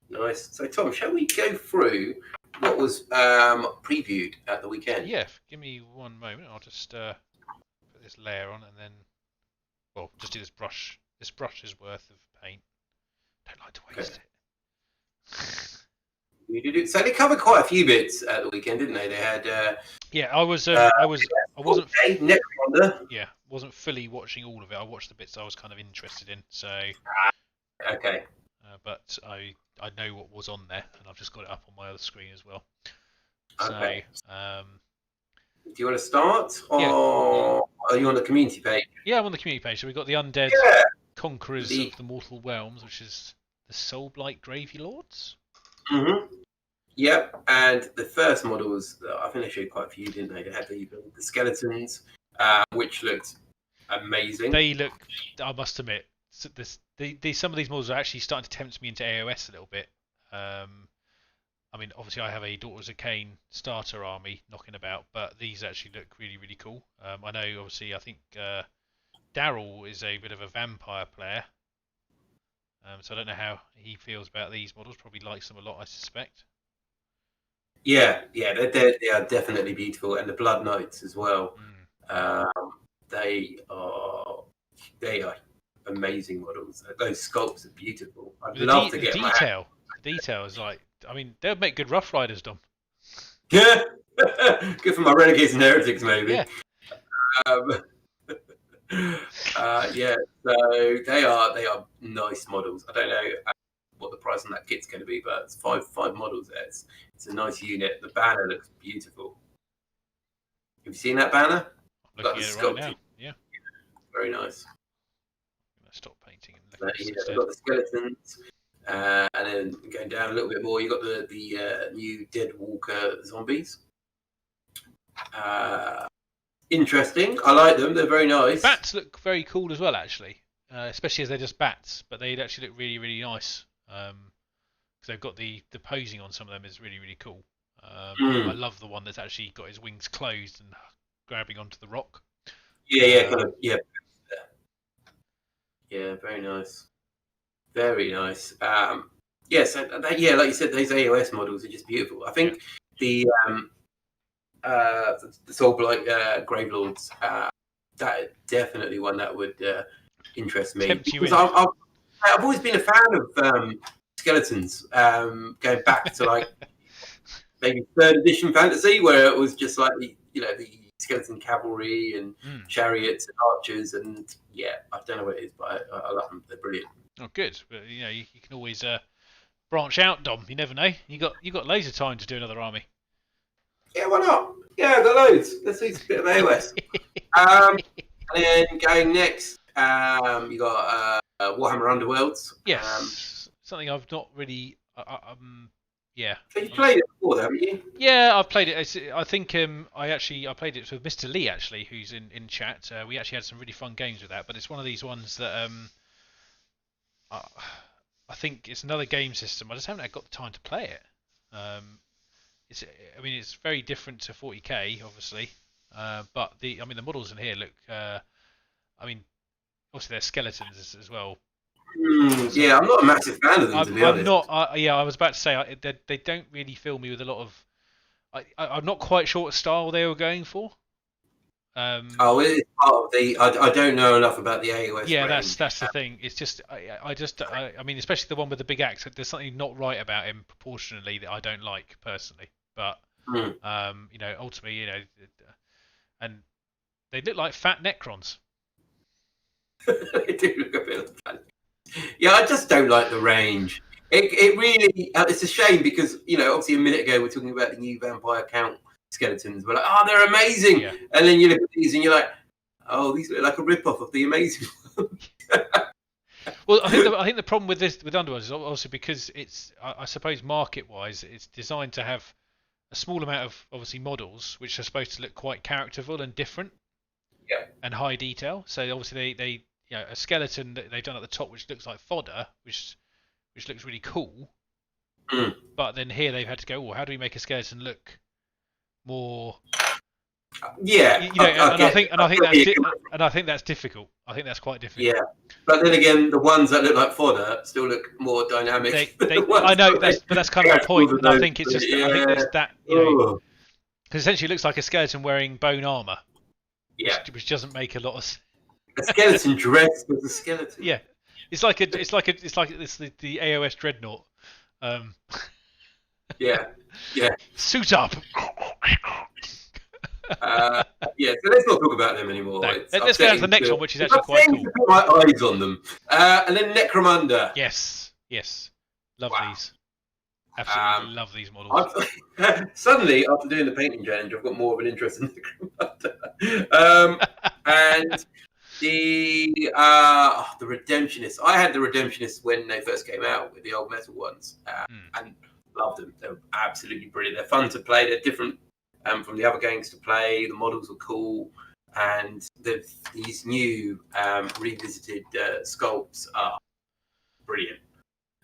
[SPEAKER 2] Nice. So, Tom, shall we go through what was previewed at the weekend?
[SPEAKER 1] Yeah, give me one moment. I'll just put this layer on and then, well, just do this brush. This brush is worth of paint. Don't like to waste it.
[SPEAKER 2] So they covered quite a few bits at the weekend, didn't they? They had.
[SPEAKER 1] Yeah, I wasn't.
[SPEAKER 2] Necromunda.
[SPEAKER 1] Yeah, wasn't fully watching all of it. I watched the bits I was kind of interested in. So,
[SPEAKER 2] Okay.
[SPEAKER 1] but I know what was on there, and I've just got it up on my other screen as well.
[SPEAKER 2] Okay.
[SPEAKER 1] So,
[SPEAKER 2] do you want to start, or
[SPEAKER 1] yeah.
[SPEAKER 2] are you on the community page?
[SPEAKER 1] Yeah, I'm on the community page. So we've got the undead
[SPEAKER 2] Yeah.
[SPEAKER 1] conquerors of the mortal realms, which is the Soulblight Gravy Lords.
[SPEAKER 2] Mm-hmm. Yep. And the first models, I think they showed quite a few, didn't they? They had the skeletons, which looked amazing.
[SPEAKER 1] They look, I must admit, some of these models are actually starting to tempt me into AOS a little bit. I mean, obviously I have a Daughters of Cain starter army knocking about, but these actually look really, really cool. I know, obviously, I think Daryl is a bit of a vampire player, so I don't know how he feels about these models. Probably likes them a lot, I suspect.
[SPEAKER 2] Yeah, they are definitely beautiful, and the Blood Knights as well. They are amazing models. Those sculpts are beautiful. I'd love to get
[SPEAKER 1] the detail. The detail is like, I mean, they would make good Rough Riders, Dom.
[SPEAKER 2] Yeah, good for my Renegades and Heretics, maybe.
[SPEAKER 1] Yeah.
[SPEAKER 2] Yeah. So they are nice models. I don't know what the price on that kit's going to be, but it's five models there. It's a nice unit. The banner looks beautiful. Have you seen that banner?
[SPEAKER 1] I'm looking at it right now. Yeah.
[SPEAKER 2] Very nice.
[SPEAKER 1] I'm going to stop painting and look at this
[SPEAKER 2] You've got the skeletons, and then going down a little bit more, you've got the new Dead Walker zombies. Interesting. I like them. They're very nice.
[SPEAKER 1] Bats look very cool as well, actually, especially as they're just bats. But they actually look really, really nice. Because they've got the posing on some of them is really, really cool. I love the one that's actually got his wings closed and grabbing onto the rock.
[SPEAKER 2] Yeah, very nice. Very nice. Yes, like you said, those AOS models are just beautiful. I think the Soulblight Gravelords, that definitely one that would interest me. Because I've always been a fan of skeletons, going back to like maybe 3rd edition fantasy, where it was just like the skeleton cavalry and chariots and archers, and I don't know what it is, but I love them. They're brilliant.
[SPEAKER 1] Oh, good. But you can always branch out, Dom. You never know. You got loads of time to do another army.
[SPEAKER 2] Yeah, why not? Yeah, I've got loads. Let's do a bit of AOS. And then going next, you got Warhammer Underworlds.
[SPEAKER 1] Yes, something I've not really. Yeah.
[SPEAKER 2] So you played it before, haven't you?
[SPEAKER 1] Yeah, I've played it. I think I played it with Mr. Lee actually, who's in chat. We actually had some really fun games with that. But it's one of these ones that I think it's another game system. I just haven't got the time to play it. It's very different to 40k, obviously, but the models in here look. Obviously they're skeletons as well.
[SPEAKER 2] Yeah, I'm not a massive fan of them, to be honest.
[SPEAKER 1] I'm not. I was about to say they don't really fill me with a lot of. I'm not quite sure what style they were going for.
[SPEAKER 2] It's part of the. I don't know enough about the AOS.
[SPEAKER 1] Yeah,
[SPEAKER 2] range.
[SPEAKER 1] that's the thing. It's just I mean, especially the one with the big axe. There's something not right about him proportionally that I don't like personally. But ultimately, and they look like fat Necrons.
[SPEAKER 2] They do look a bit fat. Yeah, I just don't like the range. It really, it's a shame because obviously a minute ago we're talking about the new Vampire Count skeletons. We're like, oh, they're amazing, and then you look at these and you're like, oh, these look like a rip-off of the amazing ones.
[SPEAKER 1] Well, I think the problem with Underworld is also because it's, I suppose, market-wise, it's designed to have a small amount of obviously models which are supposed to look quite characterful and different, and high detail. So obviously they a skeleton that they've done at the top which looks like fodder, which looks really cool. But then here they've had to go, well, how do we make a skeleton look more? I think that's difficult. I think that's quite difficult.
[SPEAKER 2] Yeah, but then again, the ones that look like fodder still look more dynamic.
[SPEAKER 1] I know, but that's kind of my point. And I think it's just, I think there's that, because essentially it looks like a skeleton wearing bone armor, which doesn't make a lot of sense.
[SPEAKER 2] A skeleton dressed as a skeleton.
[SPEAKER 1] Yeah, it's like the AOS Dreadnought.
[SPEAKER 2] Yeah.
[SPEAKER 1] Suit up.
[SPEAKER 2] Yeah, so let's not talk about them anymore.
[SPEAKER 1] No.
[SPEAKER 2] It's
[SPEAKER 1] Let's go on to the
[SPEAKER 2] upsetting
[SPEAKER 1] next one, which is actually quite
[SPEAKER 2] upsetting
[SPEAKER 1] cool.
[SPEAKER 2] to put my eyes on them. And then Necromunda.
[SPEAKER 1] Yes. Love
[SPEAKER 2] Wow.
[SPEAKER 1] these. Absolutely love these models.
[SPEAKER 2] Suddenly, after doing the painting challenge, I've got more of an interest in Necromunda. And the Redemptionists. I had the Redemptionists when they first came out with the old metal ones, and loved them. They're absolutely brilliant. They're fun to play. They're different from the other games to play. The models are cool, and these new revisited sculpts are brilliant.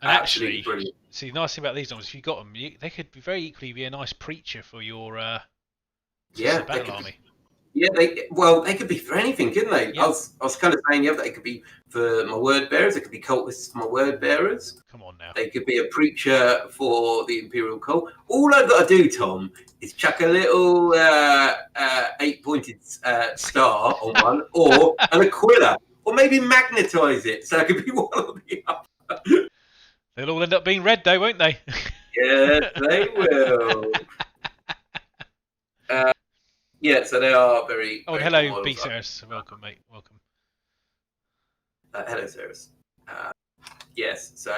[SPEAKER 1] And
[SPEAKER 2] Absolutely
[SPEAKER 1] actually,
[SPEAKER 2] brilliant.
[SPEAKER 1] see, the nice thing about these ones, if you got them, they could be very equally be a nice preacher for your battle army.
[SPEAKER 2] Yeah, they could be for anything, couldn't they?
[SPEAKER 1] Yeah.
[SPEAKER 2] I was kind of saying the other day, it could be for my word bearers. It could be cultists for my word bearers.
[SPEAKER 1] Come on now.
[SPEAKER 2] They could be a preacher for the Imperial Cult. All I've got to do, Tom, is chuck a little 8-pointed star on one, or an Aquila, or maybe magnetize it so it could be one or the other.
[SPEAKER 1] They'll all end up being red, though, won't they?
[SPEAKER 2] Yes, they will. Yeah, so they are very.
[SPEAKER 1] Oh,
[SPEAKER 2] very
[SPEAKER 1] hello,
[SPEAKER 2] cool
[SPEAKER 1] B.
[SPEAKER 2] models.
[SPEAKER 1] Ceres. Welcome, mate. Welcome.
[SPEAKER 2] Hello, Ceres. Yes, so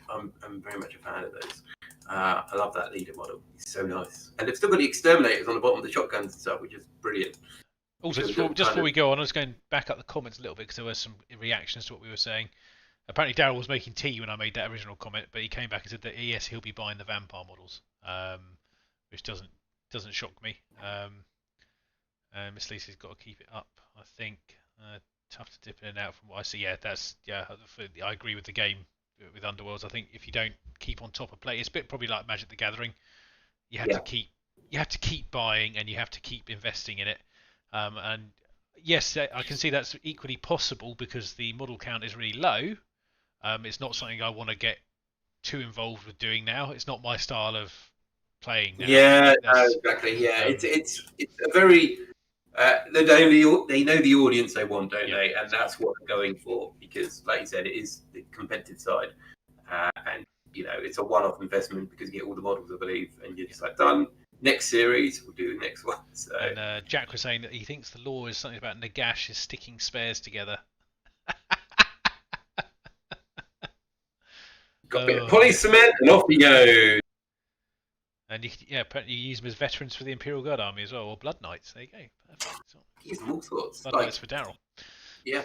[SPEAKER 2] I'm very much a fan of those. I love that leader model. He's so nice, and they've still got the exterminators on the bottom of the shotguns and stuff, which is brilliant.
[SPEAKER 1] Also, just before we go on, I was going back up the comments a little bit because there were some reactions to what we were saying. Apparently, Daryl was making tea when I made that original comment, but he came back and said that yes, he'll be buying the vampire models, which doesn't shock me. Miss Lisa's got to keep it up, I think. Tough to dip in and out from what I see. I agree with the game with Underworlds. I think if you don't keep on top of play, it's a bit probably like Magic the Gathering. You have to keep buying and you have to keep investing in it. And yes, I can see that's equally possible because the model count is really low. It's not something I want to get too involved with doing now. It's not my style of playing now.
[SPEAKER 2] Yeah, exactly. Yeah, it's a very they know the audience they want, don't they? And that's what they're going for because, like you said, it is the competitive side, and it's a one-off investment because you get all the models, I believe, and you're just like done. Next series, we'll do the next one. So.
[SPEAKER 1] And Jack was saying that he thinks the law is something about Nagash is sticking spares together.
[SPEAKER 2] Got a bit of poly cement and off we go.
[SPEAKER 1] And apparently you use them as veterans for the Imperial Guard Army as well, or Blood Knights. There you go. Perfect. So,
[SPEAKER 2] use them all sorts.
[SPEAKER 1] Blood Knights for Daryl.
[SPEAKER 2] Yeah.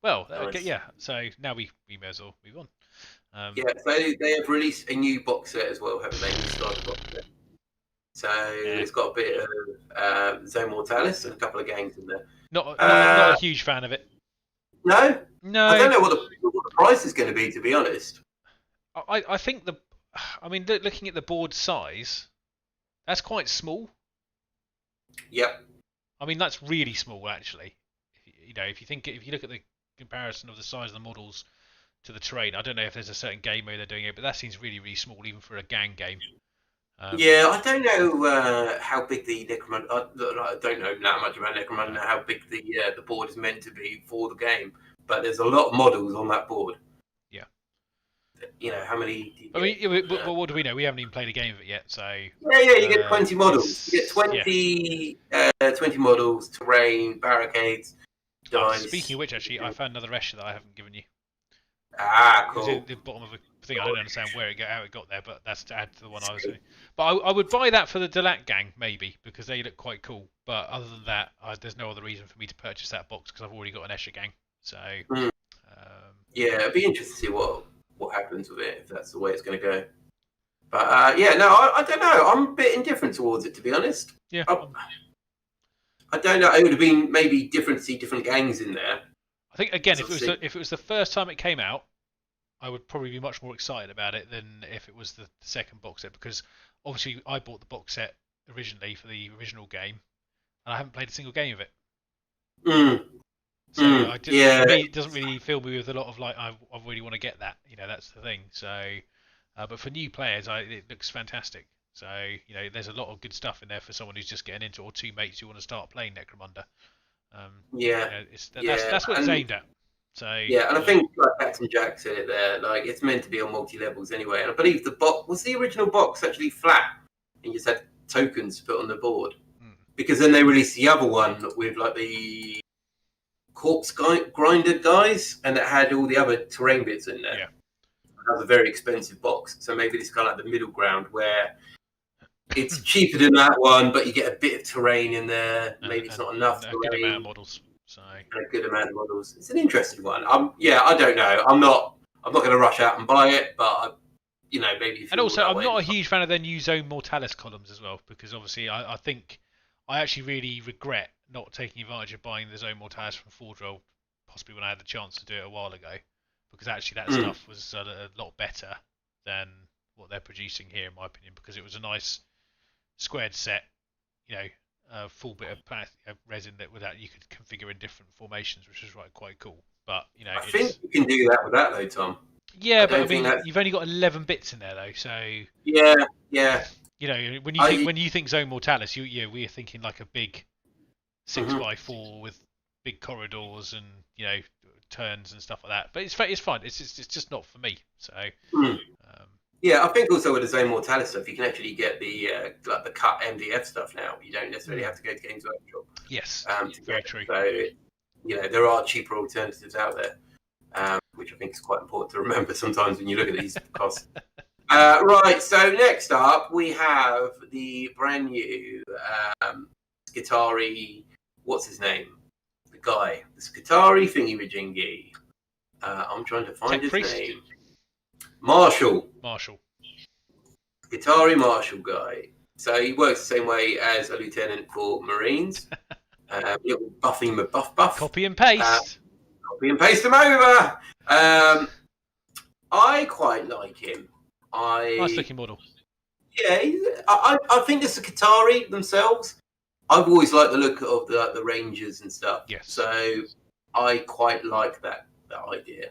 [SPEAKER 1] Well, nice. Yeah. So now we may as well move on.
[SPEAKER 2] Yeah. So they have released a new box set as well, haven't they? Started box set. So it's got a bit of Zone Mortalis and a couple of games in there.
[SPEAKER 1] Not a huge fan of it.
[SPEAKER 2] No. I don't know what the price is going to be, to be honest.
[SPEAKER 1] I think looking at the board size, that's quite small.
[SPEAKER 2] Yep.
[SPEAKER 1] I mean, that's really small, actually. If you look at the comparison of the size of the models to the terrain, I don't know if there's a certain game mode they're doing it, but that seems really, really small, even for a gang game.
[SPEAKER 2] Yeah, I don't know how big the Necromunda. I don't know that much about Necromunda, how big the board is meant to be for the game, but there's a lot of models on that board. How many?
[SPEAKER 1] But what do we know? We haven't even played a game of it yet, so.
[SPEAKER 2] Yeah, you get 20 models. You get 20 models, terrain, barricades, dice.
[SPEAKER 1] Speaking of which, actually, I found another Escher that I haven't given you.
[SPEAKER 2] Cool.
[SPEAKER 1] It's in the bottom of a thing. I don't understand how it got there, but that's to add to the one I was doing. But I would buy that for the Delat gang, maybe, because they look quite cool. But other than that, there's no other reason for me to purchase that box because I've already got an Escher gang. So.
[SPEAKER 2] It'd be interesting to see what happens with it, if that's the way it's going to go. But I don't know. I'm a bit indifferent towards it, to be honest.
[SPEAKER 1] Yeah.
[SPEAKER 2] I don't know. It would have been maybe different to see different gangs in there.
[SPEAKER 1] I think again, if it was the first time it came out, I would probably be much more excited about it than if it was the second box set, because obviously I bought the box set originally for the original game, and I haven't played a single game of it. So it doesn't really fill me with a lot of like I really want to get that. That's the thing. So, but for new players, it looks fantastic. So there's a lot of good stuff in there for someone who's just getting into, or two mates who want to start playing Necromunda. That's what it's aimed at. So
[SPEAKER 2] and I think like Captain Jack said it there, like it's meant to be on multi levels anyway. And I believe the original box actually flat, and you just had tokens put on the board. because then they released the other one with like the corpse grinder guys, and it had all the other terrain bits in there.
[SPEAKER 1] Yeah.
[SPEAKER 2] That was a very expensive box, so maybe this is kind of like the middle ground where it's cheaper than that one, but you get a bit of terrain in there. Maybe it's not enough.
[SPEAKER 1] A good amount of models. So
[SPEAKER 2] a good amount of models. It's an interesting one. I don't know. I'm not going to rush out and buy it, but maybe.
[SPEAKER 1] And also, I'm not a huge fan of their new Zone Mortalis columns as well, because obviously, I think I actually really regret not taking advantage of buying the Zone Mortalis from Fordrell, possibly when I had the chance to do it a while ago, because actually that stuff was a lot better than what they're producing here, in my opinion, because it was a nice squared set, a full bit of resin without you could configure in different formations, which was quite cool. But
[SPEAKER 2] I think you can do that with that though, Tom.
[SPEAKER 1] Yeah, but I mean, you've only got 11 bits in there though, so
[SPEAKER 2] yeah.
[SPEAKER 1] When you think Zone Mortalis, we're thinking like a big 6x4 with big corridors and turns and stuff like that. But it's fine. It's just not for me. So.
[SPEAKER 2] Yeah, I think also with the Zone Mortalis stuff, you can actually get the cut MDF stuff now. You don't necessarily have to go to Games Workshop.
[SPEAKER 1] Yes, very true.
[SPEAKER 2] So, there are cheaper alternatives out there, which I think is quite important to remember sometimes when you look at these costs. Right, so next up we have the brand new Skitarii, what's his name? The guy, the Skitarii thingy-majingy. I'm trying to find his name. Marshall. Skitarii Marshall guy. So he works the same way as a lieutenant for Marines. Little buffing with buff.
[SPEAKER 1] Copy and paste.
[SPEAKER 2] Copy and paste him over. I quite like him.
[SPEAKER 1] Nice looking model.
[SPEAKER 2] Yeah, I think the Skitarii themselves, I've always liked the look of the Rangers and stuff.
[SPEAKER 1] Yes.
[SPEAKER 2] So I quite like that idea,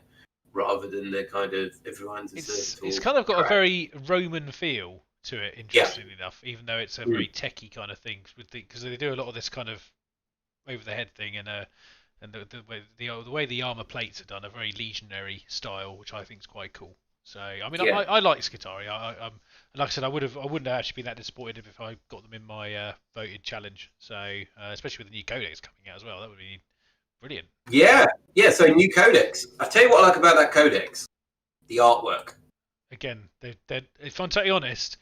[SPEAKER 2] rather than the kind of everyone's.
[SPEAKER 1] It's kind of got a very Roman feel to it, interestingly enough, even though it's a very techie kind of thing, because they do a lot of this kind of over the head thing, and the way the armor plates are done, a very legionary style, which I think is quite cool. So I mean, I like Skitarii. Like I said, I wouldn't have actually been that disappointed if I got them in my voted challenge. So especially with the new codex coming out as well, that would be brilliant.
[SPEAKER 2] Yeah. So new codex. I tell you what I like about that codex, the artwork.
[SPEAKER 1] Again, if I'm totally honest,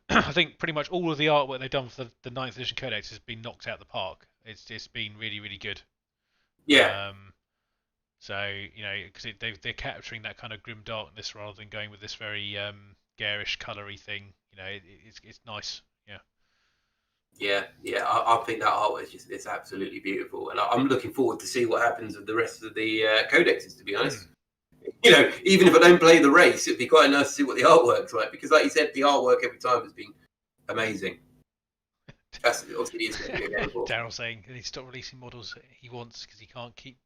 [SPEAKER 1] I think pretty much all of the artwork they've done for the 9th edition codex has been knocked out of the park. It's been really, really good.
[SPEAKER 2] Yeah.
[SPEAKER 1] So because they're capturing that kind of grim darkness rather than going with this very garish, colory thing. It's nice. Yeah. Yeah. I think that artwork is absolutely beautiful, and I'm looking forward to see what happens with the rest of the codexes. To be honest, even if I don't play the race, it'd be quite nice to see what the artwork's like, because, like you said, the artwork every time has been amazing. That's obviously is going to be a game for. Daryl saying he needs to stop releasing models he wants because he can't keep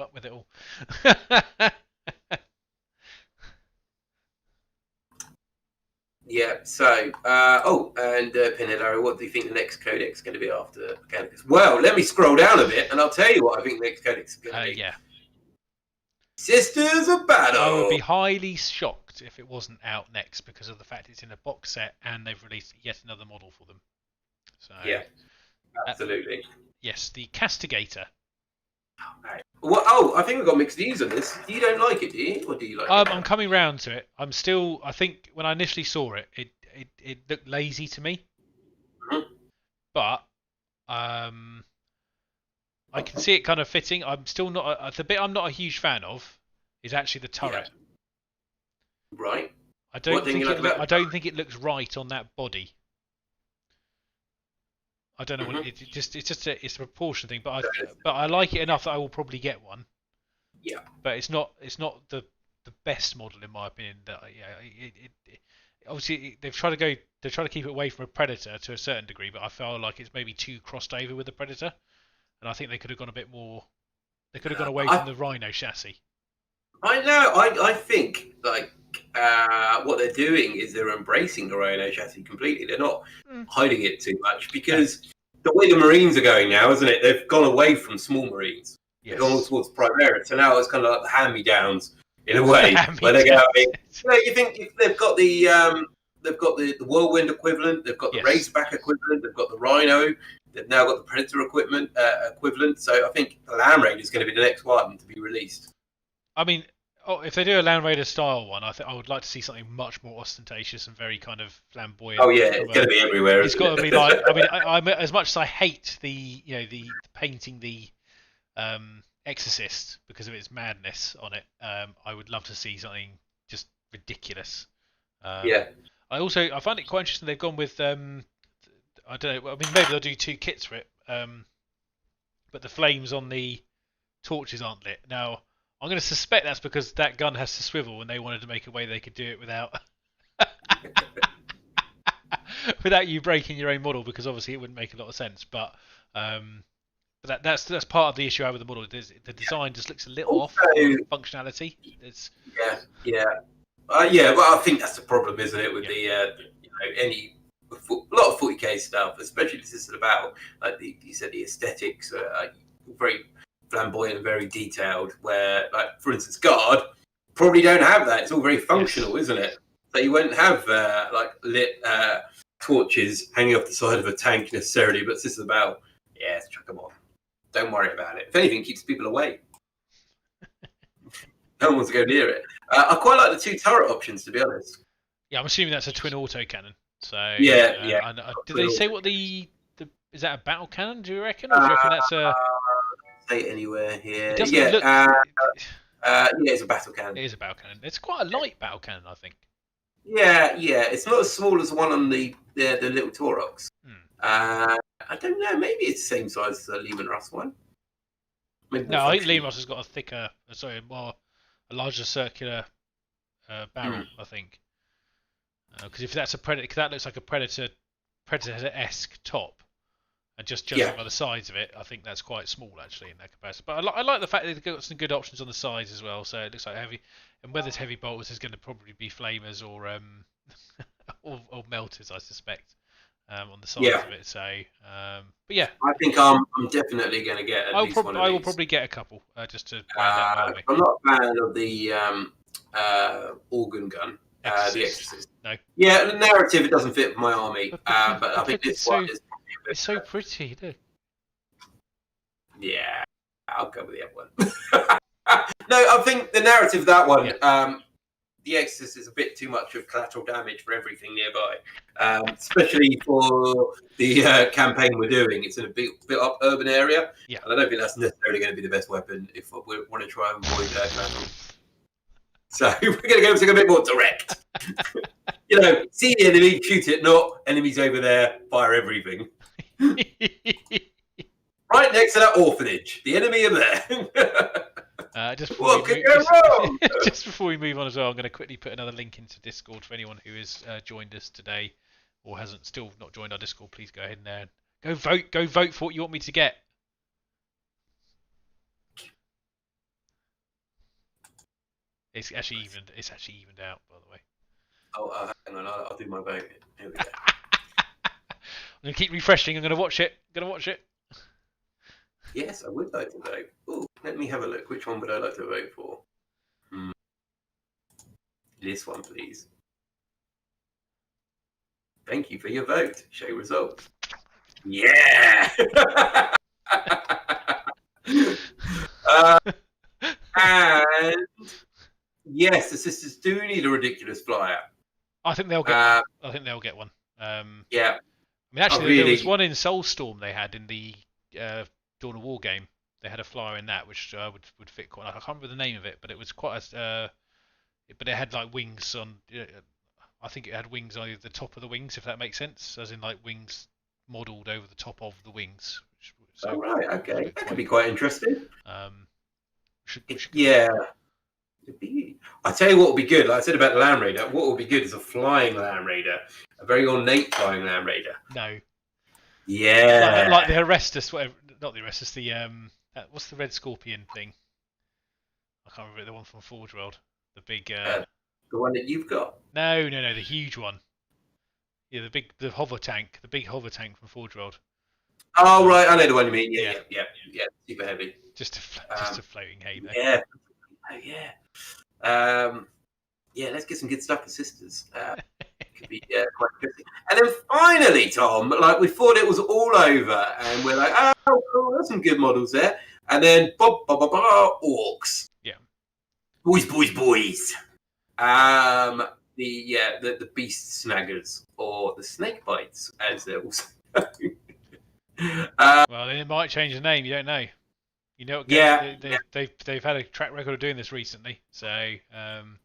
[SPEAKER 1] up with it all.
[SPEAKER 2] Yeah, so, and Pinhead, what do you think the next codex is going to be after Mechanicus? Well, let me scroll down a bit, and I'll tell you what I think the next codex is going to be.
[SPEAKER 1] Yeah.
[SPEAKER 2] Sisters of Battle!
[SPEAKER 1] I would be highly shocked if it wasn't out next, because of the fact it's in a box set, and they've released yet another model for them. So,
[SPEAKER 2] yeah, absolutely.
[SPEAKER 1] Yes, the Castigator.
[SPEAKER 2] Well, I think we've got mixed views on this. You don't like it, do you? Or do you like it?
[SPEAKER 1] I'm coming round to it. I think when I initially saw it, it looked lazy to me.
[SPEAKER 2] Mm-hmm.
[SPEAKER 1] But I can see it kind of fitting. I'm still not the bit I'm not a huge fan of is actually the turret.
[SPEAKER 2] Yeah. Right.
[SPEAKER 1] I don't think it looks right on that body. I don't know what it's a proportion thing, but I like it enough that I will probably get one.
[SPEAKER 2] Yeah.
[SPEAKER 1] But it's not the best model in my opinion. Obviously they've tried to keep it away from a Predator to a certain degree, but I feel like it's maybe too crossed over with the Predator, and I think they could have gone a bit more. They could have gone away from the Rhino chassis.
[SPEAKER 2] I know. I think what they're doing is they're embracing the Rhino chassis completely. They're not hiding it too much, because the way the Marines are going now, isn't it? They've gone away from small Marines. Yes. They've gone towards Primera. So now it's kind of like the hand-me-downs in a way, where they're going. You think they've got the Whirlwind equivalent, they've got the Razorback equivalent, they've got the Rhino, They've now got the Predator equivalent. So I think the Land Raider is going to be the next one to be released.
[SPEAKER 1] I mean, if they do a Land Raider style one, I think I would like to see something much more ostentatious and very kind of flamboyant.
[SPEAKER 2] Oh yeah, it's going to be everywhere.
[SPEAKER 1] It's got to be like. I mean, I'm as much as I hate the painting the Exorcist because of its madness on it. I would love to see something just ridiculous.
[SPEAKER 2] Yeah.
[SPEAKER 1] I find it quite interesting. They've gone with I don't know. I mean, maybe they'll do 2 kits for it. But the flames on the torches aren't lit. Now, I'm going to suspect that's because that gun has to swivel, and they wanted to make a way they could do it without without you breaking your own model, because obviously it wouldn't make a lot of sense. But that's part of the issue I have with the model. The design just looks a little off on functionality.
[SPEAKER 2] Yeah. Well, I think that's the problem, isn't it, with a lot of 40k stuff, especially this is about, like you said, the aesthetics are very flamboyant and very detailed. Where, like, for instance, Guard probably don't have that. It's all very functional, isn't it? So you won't have like lit torches hanging off the side of a tank necessarily. But this is about, let's chuck them on. Don't worry about it. If anything, it keeps people away. No one wants to go near it. I quite like the 2 turret options, to be honest.
[SPEAKER 1] Yeah, I'm assuming that's a twin autocannon. So
[SPEAKER 2] yeah.
[SPEAKER 1] Did they say what the is that a battle cannon? Do you reckon? Or do you reckon that's a?
[SPEAKER 2] Say it anywhere here.
[SPEAKER 1] It doesn't
[SPEAKER 2] look.
[SPEAKER 1] Yeah,
[SPEAKER 2] it's a battle cannon.
[SPEAKER 1] It is a battle cannon. It's quite a light battle cannon, I think.
[SPEAKER 2] Yeah. It's not as small as the one on the little Taurox. I don't know. Maybe it's the same size as the Lehman Russ one.
[SPEAKER 1] No, I think Lehman Russ has got a larger circular barrel. I think. Because if that's a Predator, that looks like a Predator-esque top, and just judging by the size of it, I think that's quite small actually in that comparison. But I like the fact that they've got some good options on the sides as well. So it looks like heavy, and whether it's heavy bolters, there's going to probably be flamers or or melters, I suspect, on the sides of it. So, but yeah,
[SPEAKER 2] I think I'm definitely going to get at least one of these.
[SPEAKER 1] I will probably get a couple just to round out my army.
[SPEAKER 2] I'm not a fan of the organ gun. The Exorcist.
[SPEAKER 1] No.
[SPEAKER 2] Yeah, the narrative, it doesn't fit my army. But I think this one is probably
[SPEAKER 1] it's so pretty, too.
[SPEAKER 2] Yeah, I'll go with the other one. No, I think the narrative of that one, the Exorcist is a bit too much of collateral damage for everything nearby. Especially for the campaign we're doing. It's in a bit up urban area.
[SPEAKER 1] Yeah.
[SPEAKER 2] And I don't think that's necessarily going to be the best weapon if we want to try and avoid collateral. So we're going to go something a bit more direct. See the enemy, shoot it, not enemies over there, fire everything. Right next to that orphanage. The enemy are there.
[SPEAKER 1] Just before we move on as well, I'm going to quickly put another link into Discord for anyone who has joined us today or hasn't still not joined our Discord. Please go ahead and go vote for what you want me to get. It's actually evened out, by the way.
[SPEAKER 2] Oh, hang on, I'll do my vote. Here we go.
[SPEAKER 1] I'm going to keep refreshing. I'm going to watch it.
[SPEAKER 2] Yes, I would like to vote. Ooh, let me have a look. Which one would I like to vote for? This one, please. Thank you for your vote. Show results. Yeah! And yes, the sisters do need a ridiculous flyer.
[SPEAKER 1] I think they'll get. One.
[SPEAKER 2] Yeah.
[SPEAKER 1] I mean, actually, there was one in Soulstorm they had in the Dawn of War game. They had a flyer in that which would fit quite. I can't remember the name of it, but it was quite a. But it had like wings on. I think it had wings on the top of the wings, if that makes sense, as in like wings modelled over the top of the wings.
[SPEAKER 2] So right, okay, that could be quite interesting.
[SPEAKER 1] Yeah.
[SPEAKER 2] I tell you what would be good. Like I said about the Land Raider, what would be good is a flying Land Raider, a very ornate flying Land Raider.
[SPEAKER 1] No.
[SPEAKER 2] Yeah.
[SPEAKER 1] Like the Arrestus, whatever. Not the Arrestus. The what's the Red Scorpion thing? I can't remember the one from Forge World. The big.
[SPEAKER 2] The one that you've got.
[SPEAKER 1] No, the huge one. Yeah, the hover tank, the big hover tank from Forge World.
[SPEAKER 2] Oh right, I know the one you mean. Yeah, super heavy.
[SPEAKER 1] Just a floating halo.
[SPEAKER 2] Yeah. Oh yeah. Let's get some good stuff for sisters. could be quite interesting. And then finally, Tom, like we thought it was all over, and we're like, oh, cool, there's some good models there. And then orcs.
[SPEAKER 1] Yeah.
[SPEAKER 2] Boys. The beast snaggers or the snake bites, as they're also.
[SPEAKER 1] Well, it might change the name. You don't know. You know, they've had a track record of doing this recently. So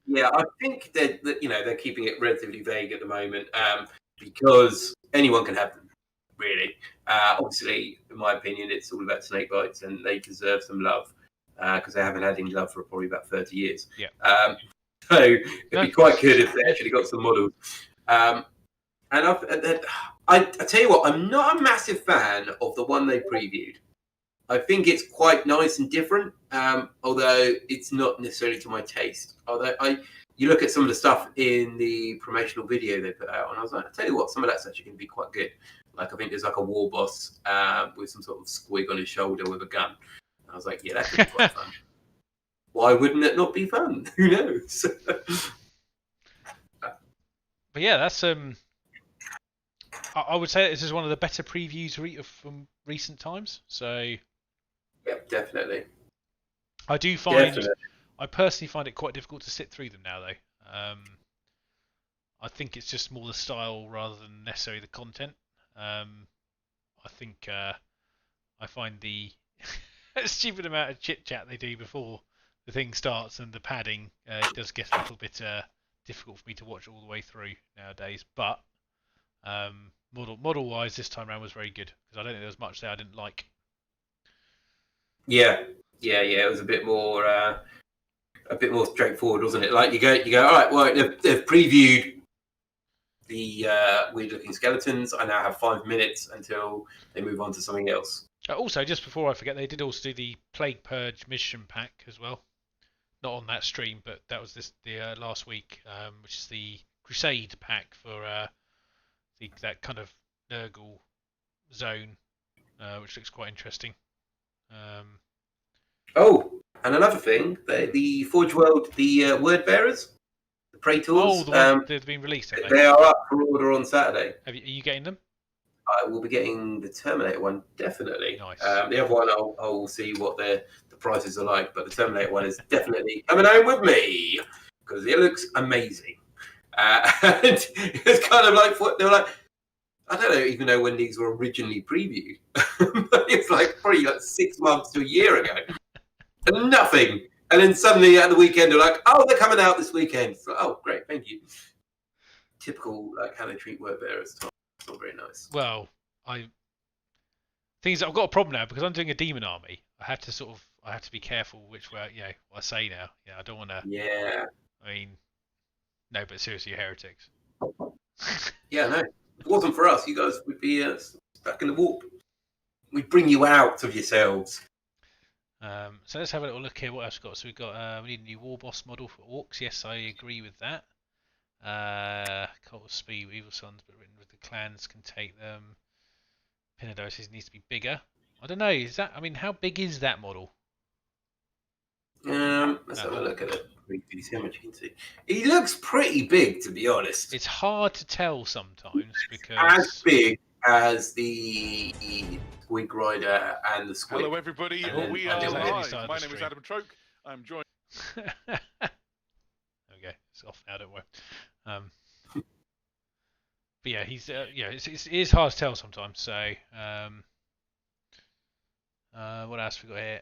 [SPEAKER 2] yeah, I think that they're keeping it relatively vague at the moment because anyone can have them. Really, obviously, in my opinion, it's all about snake bites, and they deserve some love because they haven't had any love for probably about 30 years.
[SPEAKER 1] Yeah.
[SPEAKER 2] So it'd be quite good if they actually got some models. And I tell you what, I'm not a massive fan of the one they previewed. I think it's quite nice and different, although it's not necessarily to my taste. Although you look at some of the stuff in the promotional video they put out, and I was like, I tell you what, some of that's actually going to be quite good. Like, I think there's like a war boss with some sort of squig on his shoulder with a gun. And I was like, yeah, that could be quite fun. Why wouldn't it not be fun? Who knows?
[SPEAKER 1] But yeah, that's I would say this is one of the better previews from recent times. So
[SPEAKER 2] yeah, definitely.
[SPEAKER 1] I do find I personally find it quite difficult to sit through them now, though. I think it's just more the style rather than necessarily the content. I think I find the stupid amount of chit chat they do before the thing starts and the padding it does get a little bit difficult for me to watch all the way through nowadays. But model wise, this time around was very good because I don't think there was much there I didn't like.
[SPEAKER 2] Yeah. It was a bit more straightforward, wasn't it? Like you go. All right, well, they've previewed the weird-looking skeletons. I now have 5 minutes until they move on to something else.
[SPEAKER 1] Also, just before I forget, they did also do the Plague Purge mission pack as well. Not on that stream, but that was the last week, which is the Crusade pack for that kind of Nurgle zone, which looks quite interesting.
[SPEAKER 2] Oh, and another thing, the Forge World, the Word Bearers, the Praetors.
[SPEAKER 1] Oh, the ones they've been released, haven't
[SPEAKER 2] they are up for order on Saturday.
[SPEAKER 1] Are you getting them?
[SPEAKER 2] I will be getting the Terminator one, definitely.
[SPEAKER 1] Nice.
[SPEAKER 2] The other one, I'll see what the prices are like, but the Terminator one is definitely coming home with me because it looks amazing. And it's kind of like they were like, I don't even know when these were originally previewed. It's like probably like 6 months to a year ago. And nothing. And then suddenly at the weekend, they're like, oh, they're coming out this weekend. It's like, oh, great, thank you. Typical, like, how they treat word bearers. It's not very nice.
[SPEAKER 1] Well, I've got a problem now because I'm doing a demon army. I have to be careful which way, what I say now. Yeah, I don't want to.
[SPEAKER 2] Yeah.
[SPEAKER 1] I mean, no, but seriously, you're heretics.
[SPEAKER 2] Yeah, no. If it wasn't for us, you guys would be stuck in the warp. We'd bring you out of yourselves.
[SPEAKER 1] So let's have a little look here. What else we've got? So we've got we need a new war boss model for orcs. Yes, I agree with that. Cult of Speed, Evil Sons, but written with the clans can take them. Pinadosis needs to be bigger. I don't know. How big is that model?
[SPEAKER 2] Let's have a look at it. See how much you can see. He looks pretty big, to be honest.
[SPEAKER 1] It's hard to tell sometimes because
[SPEAKER 2] as big as the Squig Rider and the Squig.
[SPEAKER 3] Hello, everybody. We are live. My name is Adam Troke. I'm joined.
[SPEAKER 1] There we go. It's off now. Don't worry. But yeah, he's it is hard to tell sometimes. So what else have we got here?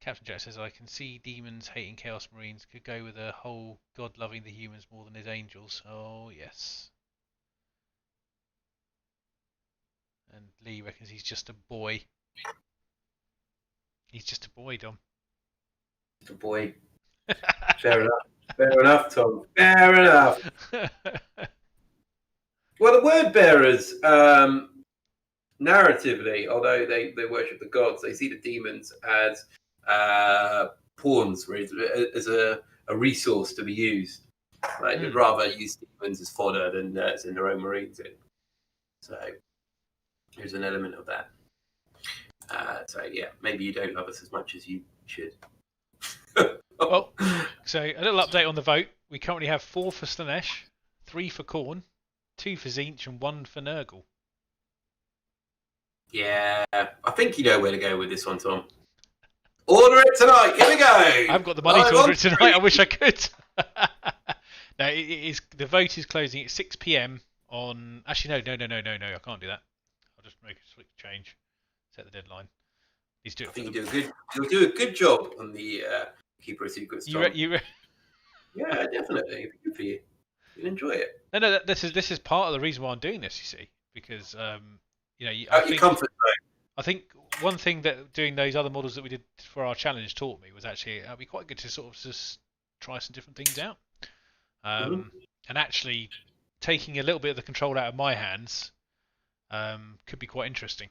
[SPEAKER 1] Captain Jack says, I can see demons hating Chaos Marines. Could go with a whole God loving the humans more than his angels. Oh, yes. And Lee reckons he's just a boy. He's just a boy, Dom.
[SPEAKER 2] Just a boy. Fair enough. Fair enough, Tom. Fair enough. Well, the word bearers, narratively, although they worship the gods, they see the demons as pawns, as a resource to be used. Like, they'd rather use demons as fodder than send their own marines in. So there's an element of that. So yeah, maybe you don't love us as much as you should.
[SPEAKER 1] Well, So a little update on the vote. We currently have 4 for Slanesh, 3 for Khorne, 2 for Tzeentch, and 1 for Nurgle.
[SPEAKER 2] Yeah, I think you know where to go with this one, Tom. Order it tonight. Here we go.
[SPEAKER 1] I haven't got the money to order it tonight. I wish I could. No, it is. The vote is closing at 6 p.m. on. Actually, no. I can't do that. I'll just make a quick change. Set the deadline. He's doing.
[SPEAKER 2] I think you'll do a good job on the Keeper of Secrets. Tom. Yeah, definitely. It'll be good for you. You'll enjoy it.
[SPEAKER 1] No. This is part of the reason why I'm doing this. You see, because I think one thing that doing those other models that we did for our challenge taught me was actually it'd be quite good to sort of just try some different things out. And actually taking a little bit of the control out of my hands could be quite interesting.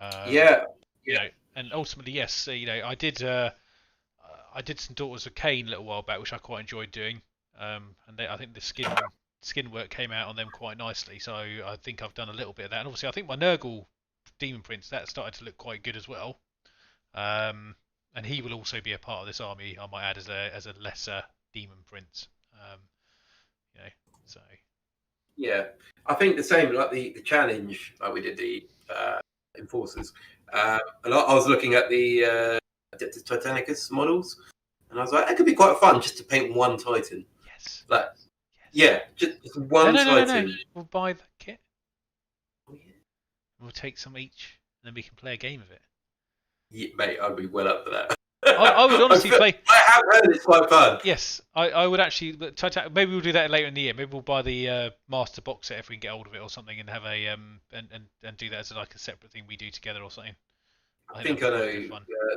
[SPEAKER 1] And ultimately, yes, I did some Daughters of Cain a little while back, which I quite enjoyed doing. I think the skin work came out on them quite nicely, so I think I've done a little bit of that. And obviously, I think my Nurgle Demon Prince that started to look quite good as well. And he will also be a part of this army. I might add as a lesser Demon Prince. So.
[SPEAKER 2] Yeah, I think the same like the challenge like we did the Enforcers. And I was looking at the Titanicus models, and I was like, that could be quite fun just to paint one Titan.
[SPEAKER 1] Yes.
[SPEAKER 2] Yeah, just one Titan.
[SPEAKER 1] No. We'll buy the kit. Oh, yeah. We'll take some each, and then we can play a game of it.
[SPEAKER 2] Yeah, mate, I'd be well up for that.
[SPEAKER 1] I would honestly play.
[SPEAKER 2] I have heard it's quite fun.
[SPEAKER 1] Yes, I would actually. Maybe we'll do that later in the year. Maybe we'll buy the master box set if we can get hold of it or something, and have a and do that as like a separate thing we do together or something.
[SPEAKER 2] I think I know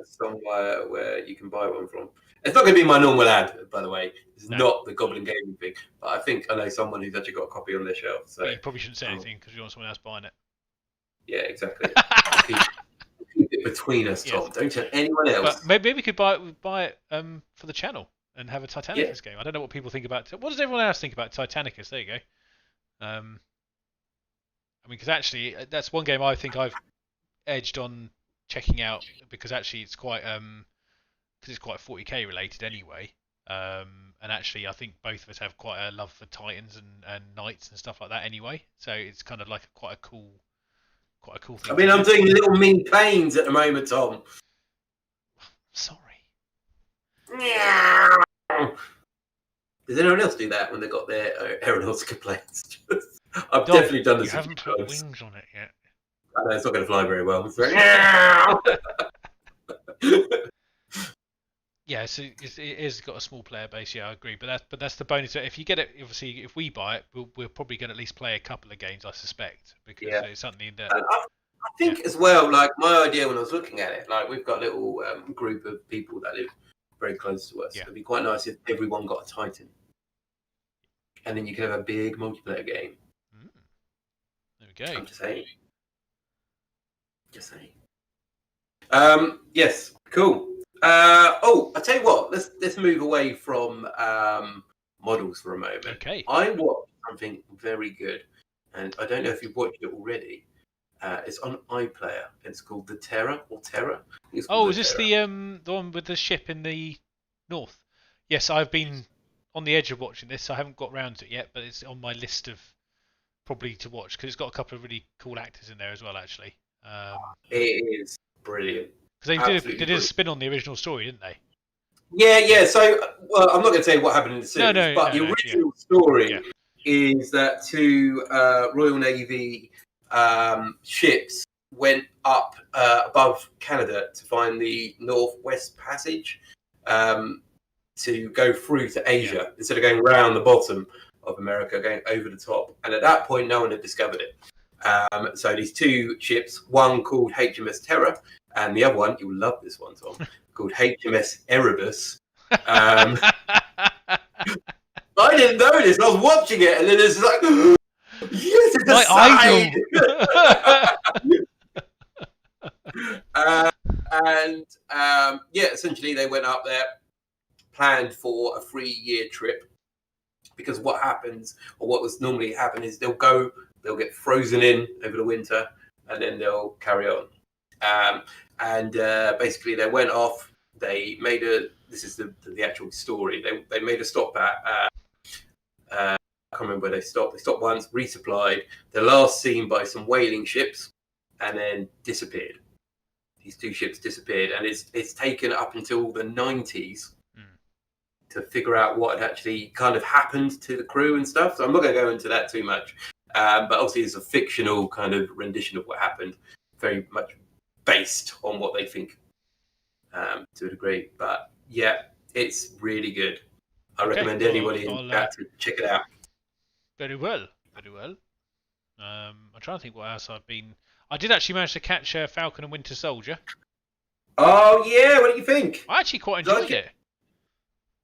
[SPEAKER 2] somewhere where you can buy one from. It's not going to be my normal ad, by the way. It's not the Goblin Gaming thing, but I think I know someone who's actually got a copy on their shelf. So
[SPEAKER 1] you probably shouldn't say anything because you want someone else buying it.
[SPEAKER 2] Yeah, exactly. Keep it between us, Tom. Yes. Don't tell anyone else.
[SPEAKER 1] But maybe we could buy it for the channel and have a Titanicus game. I don't know what people think about. What does everyone else think about Titanicus? There you go. I mean, because actually, that's one game I think I've edged on checking out because actually it's quite 40k related anyway. And actually, I think both of us have quite a love for Titans and Knights and stuff like that anyway. So it's kind of like quite a cool thing.
[SPEAKER 2] I mean, I'm doing little mean planes at the moment, Tom.
[SPEAKER 1] Sorry.
[SPEAKER 2] Does anyone else do that when they got their aeronautica planes? I've definitely done this.
[SPEAKER 1] You haven't put wings on it yet.
[SPEAKER 2] I know it's not going to fly very well.
[SPEAKER 1] Yeah, so it is got a small player base. Yeah, I agree. But that's the bonus. If you get it, obviously, if we buy it, we're probably going to at least play a couple of games, I suspect, because it's something that.
[SPEAKER 2] I think as well. Like my idea when I was looking at it, like we've got a little group of people that live very close to us. Yeah. It'd be quite nice if everyone got a Titan, and then you could have a big multiplayer game.
[SPEAKER 1] There we go.
[SPEAKER 2] I'm just saying. Yes, cool. I tell you what, let's move away from models for a moment.
[SPEAKER 1] Okay.
[SPEAKER 2] I watched something very good, and I don't know if you've watched it already. It's on iPlayer. It's called The Terror or Terror.
[SPEAKER 1] Is this the one with the ship in the north? Yes, I've been on the edge of watching this. I haven't got round to it yet, but it's on my list of probably to watch because it's got a couple of really cool actors in there as well, actually.
[SPEAKER 2] It is brilliant.
[SPEAKER 1] Because they did a spin on the original story, didn't they?
[SPEAKER 2] Yeah. So, well, I'm not going to tell you what happened in the series, but the original story is that two Royal Navy ships went up above Canada to find the Northwest Passage to go through to Asia instead of going around the bottom of America, going over the top. And at that point, no one had discovered it. So these two ships, one called HMS Terror, and the other one, you'll love this one, Tom, called HMS Erebus. I didn't know this. I was watching it, and then it's like, yes, it's a sign. Essentially they went up there, planned for a 3-year trip, because what happens, or what was normally happen, is they'll get frozen in over the winter, and then they'll carry on. Basically, they went off. They made this is the actual story. They made a stop at. I can't remember where they stopped. They stopped once, resupplied. They're last seen by some whaling ships, and then disappeared. These 2 ships disappeared, and it's taken up until the 90s to figure out what had actually kind of happened to the crew and stuff. So I'm not going to go into that too much. But obviously, it's a fictional kind of rendition of what happened, very much based on what they think to a degree. But yeah, it's really good. I recommend anybody in chat to check it out.
[SPEAKER 1] Very well, very well. I'm trying to think what else I've been. I did actually manage to catch Falcon and Winter Soldier.
[SPEAKER 2] Oh yeah, what do you think?
[SPEAKER 1] I actually quite enjoyed it.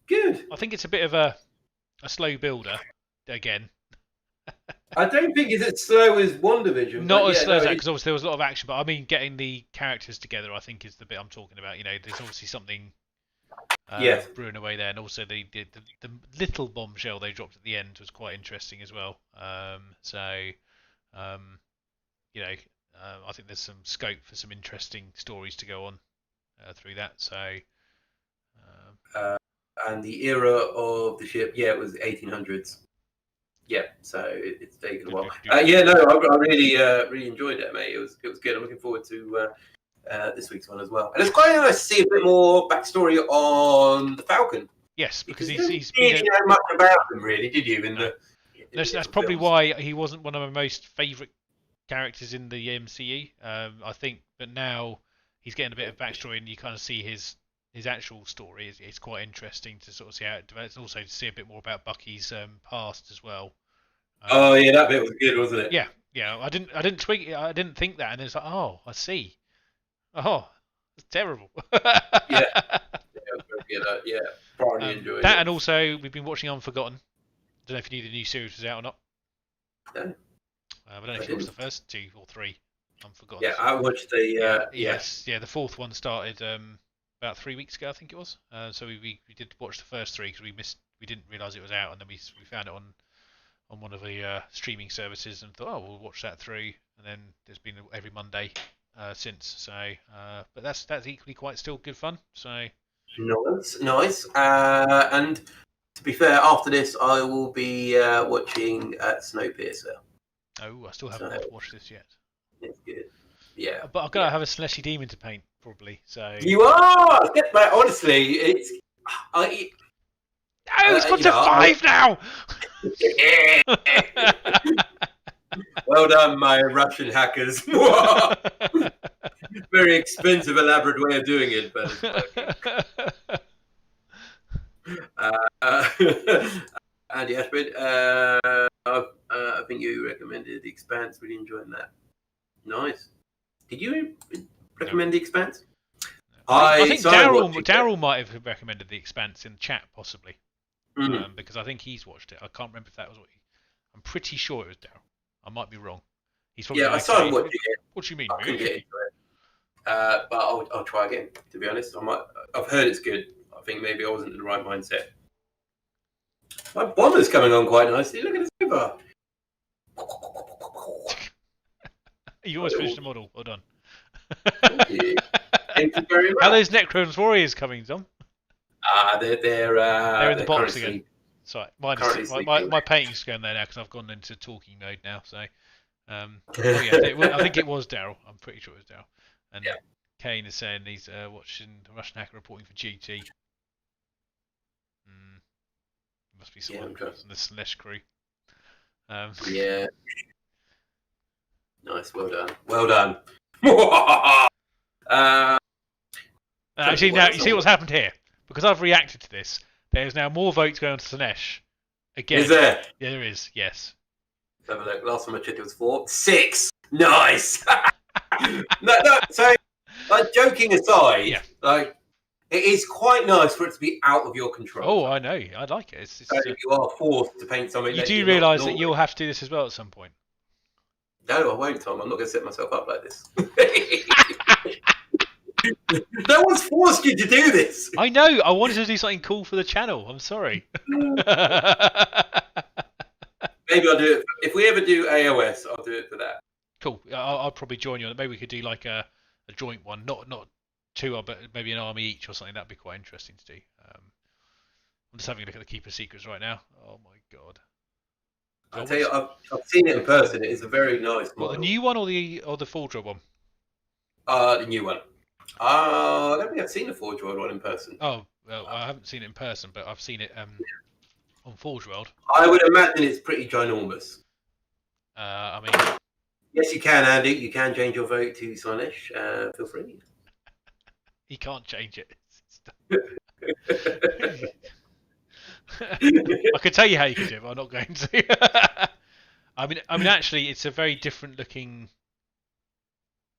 [SPEAKER 2] Good.
[SPEAKER 1] I think it's a bit of a slow builder again.
[SPEAKER 2] I don't think it's as slow as WandaVision.
[SPEAKER 1] Not as slow as that, because obviously there was a lot of action. But I mean, getting the characters together, I think, is the bit I'm talking about. You know, there's obviously something brewing away there, and also the little bombshell they dropped at the end was quite interesting as well. You know, I think there's some scope for some interesting stories to go on through that. So.
[SPEAKER 2] And the era of the ship, it was 1800s. Yeah, so it's taken a while. I really enjoyed it, mate. It was good. I'm looking forward to this week's one as well. And it's quite nice to see a bit more backstory on the Falcon.
[SPEAKER 1] Yes, because
[SPEAKER 2] he's didn't know much about them, really, did you?
[SPEAKER 1] That's probably why he wasn't one of my most favourite characters in the MCU. I think, but now he's getting a bit of backstory, and you kind of see his actual story. It's quite interesting to sort of see how it develops, and also to see a bit more about Bucky's past as well.
[SPEAKER 2] That bit was good, wasn't it?
[SPEAKER 1] Yeah. I didn't tweak it. I didn't think that, and it's like, oh, I see. Oh, it's terrible.
[SPEAKER 2] Yeah, thoroughly enjoyed
[SPEAKER 1] that,
[SPEAKER 2] it.
[SPEAKER 1] and also we've been watching Unforgotten. Don't know if you knew the new series was out or not.
[SPEAKER 2] No.
[SPEAKER 1] I don't know if you watched the first 2 or 3. Unforgotten.
[SPEAKER 2] Yeah, I watched the.
[SPEAKER 1] Yes, the 4th one started about 3 weeks ago, I think it was. So we did watch the first 3 because we didn't realise it was out, and then we found it on one of the streaming services and thought, we'll watch that through. And then there's been every Monday since. So, but that's equally quite still good fun. So
[SPEAKER 2] nice. And to be fair, after this, I will be watching Snowpiercer.
[SPEAKER 1] Oh, I still haven't watched this yet.
[SPEAKER 2] It's good. Yeah,
[SPEAKER 1] but I've got to have a Celestia Demon to paint probably. So
[SPEAKER 2] you are. Honestly, it's.
[SPEAKER 1] It's got to 5 now.
[SPEAKER 2] Well done, my Russian hackers. Very expensive, elaborate way of doing it, but. Andy Ashford, I think you recommended The Expanse. Really enjoying that. Nice. Did you recommend The Expanse?
[SPEAKER 1] No. I think Daryl might have recommended The Expanse in chat, possibly. Because I think he's watched it. I can't remember if that was what I'm pretty sure it was Daryl. I might be wrong. He's probably
[SPEAKER 2] I started watching it.
[SPEAKER 1] What do you mean?
[SPEAKER 2] I couldn't get into it. But I'll try again, to be honest. I've heard it's good. I think maybe I wasn't in the right mindset. My bomber's coming on quite nicely. Look at this over.
[SPEAKER 1] You almost finished the model. Well done.
[SPEAKER 2] Thank you. Thank you very much.
[SPEAKER 1] How are those Necron's Warriors coming, Tom?
[SPEAKER 2] They're
[SPEAKER 1] in the box again. Sorry, my painting's going there now because I've gone into talking mode now. So, I think it was Daryl. I'm pretty sure it was Daryl. And Kane is saying he's watching the Russian hacker reporting for GT. Must be someone from the Slash crew.
[SPEAKER 2] Yeah. Nice. Well done.
[SPEAKER 1] Actually, now you see what's happened here. Because I've reacted to this, there's now more votes going to Slanesh. Again.
[SPEAKER 2] Is there?
[SPEAKER 1] Yeah, there is. Yes.
[SPEAKER 2] Let's have a look. Last time I checked, it was 4. 6. Nice. no. So, joking aside, it is quite nice for it to be out of your control.
[SPEAKER 1] Oh, I know. I like it. It's
[SPEAKER 2] you are forced to paint something.
[SPEAKER 1] You do realise that you'll have to do this as well at some point.
[SPEAKER 2] No, I won't, Tom. I'm not going to set myself up like this. No one's forced you to do this.
[SPEAKER 1] I know. I wanted to do something cool for the channel. I'm sorry.
[SPEAKER 2] Maybe I'll do it. If we ever do AOS, I'll do it for that.
[SPEAKER 1] Cool. I'll probably join you on it. Maybe we could do like a joint one. Not 2, but maybe an army each or something. That'd be quite interesting to do. I'm just having a look at the Keeper Secrets right now. Oh my god!
[SPEAKER 2] I'll tell you, I've seen it in person. It is a very nice model.
[SPEAKER 1] What, the new one or the Forge World one?
[SPEAKER 2] The new one. I don't think I've seen the Forge World one in person.
[SPEAKER 1] Oh, well, I haven't seen it in person, but I've seen it on Forge World.
[SPEAKER 2] I would imagine it's pretty ginormous.
[SPEAKER 1] I mean,
[SPEAKER 2] yes, you can, Andy. You can change your vote to Sinesh. Feel free.
[SPEAKER 1] He can't change it. I could tell you how you could do it, but I'm not going to. I mean, actually, it's a very different looking.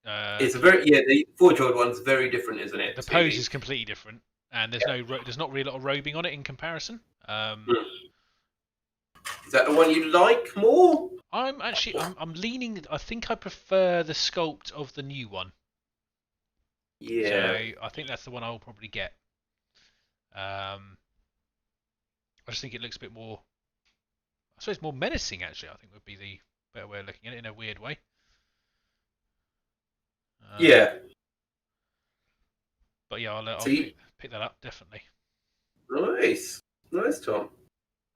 [SPEAKER 2] It's a very the Forge World one's very different, isn't it?
[SPEAKER 1] The pose is completely different, and there's there's not really a lot of robing on it in comparison.
[SPEAKER 2] Is that the one you like more?
[SPEAKER 1] I'm leaning. I think I prefer the sculpt of the new one.
[SPEAKER 2] Yeah.
[SPEAKER 1] So I think that's the one I'll probably get. I just think it looks a bit more. I suppose more menacing. Actually, I think would be the better way of looking at it in a weird way.
[SPEAKER 2] Yeah.
[SPEAKER 1] But yeah, I'll pick that up definitely.
[SPEAKER 2] Nice, Tom.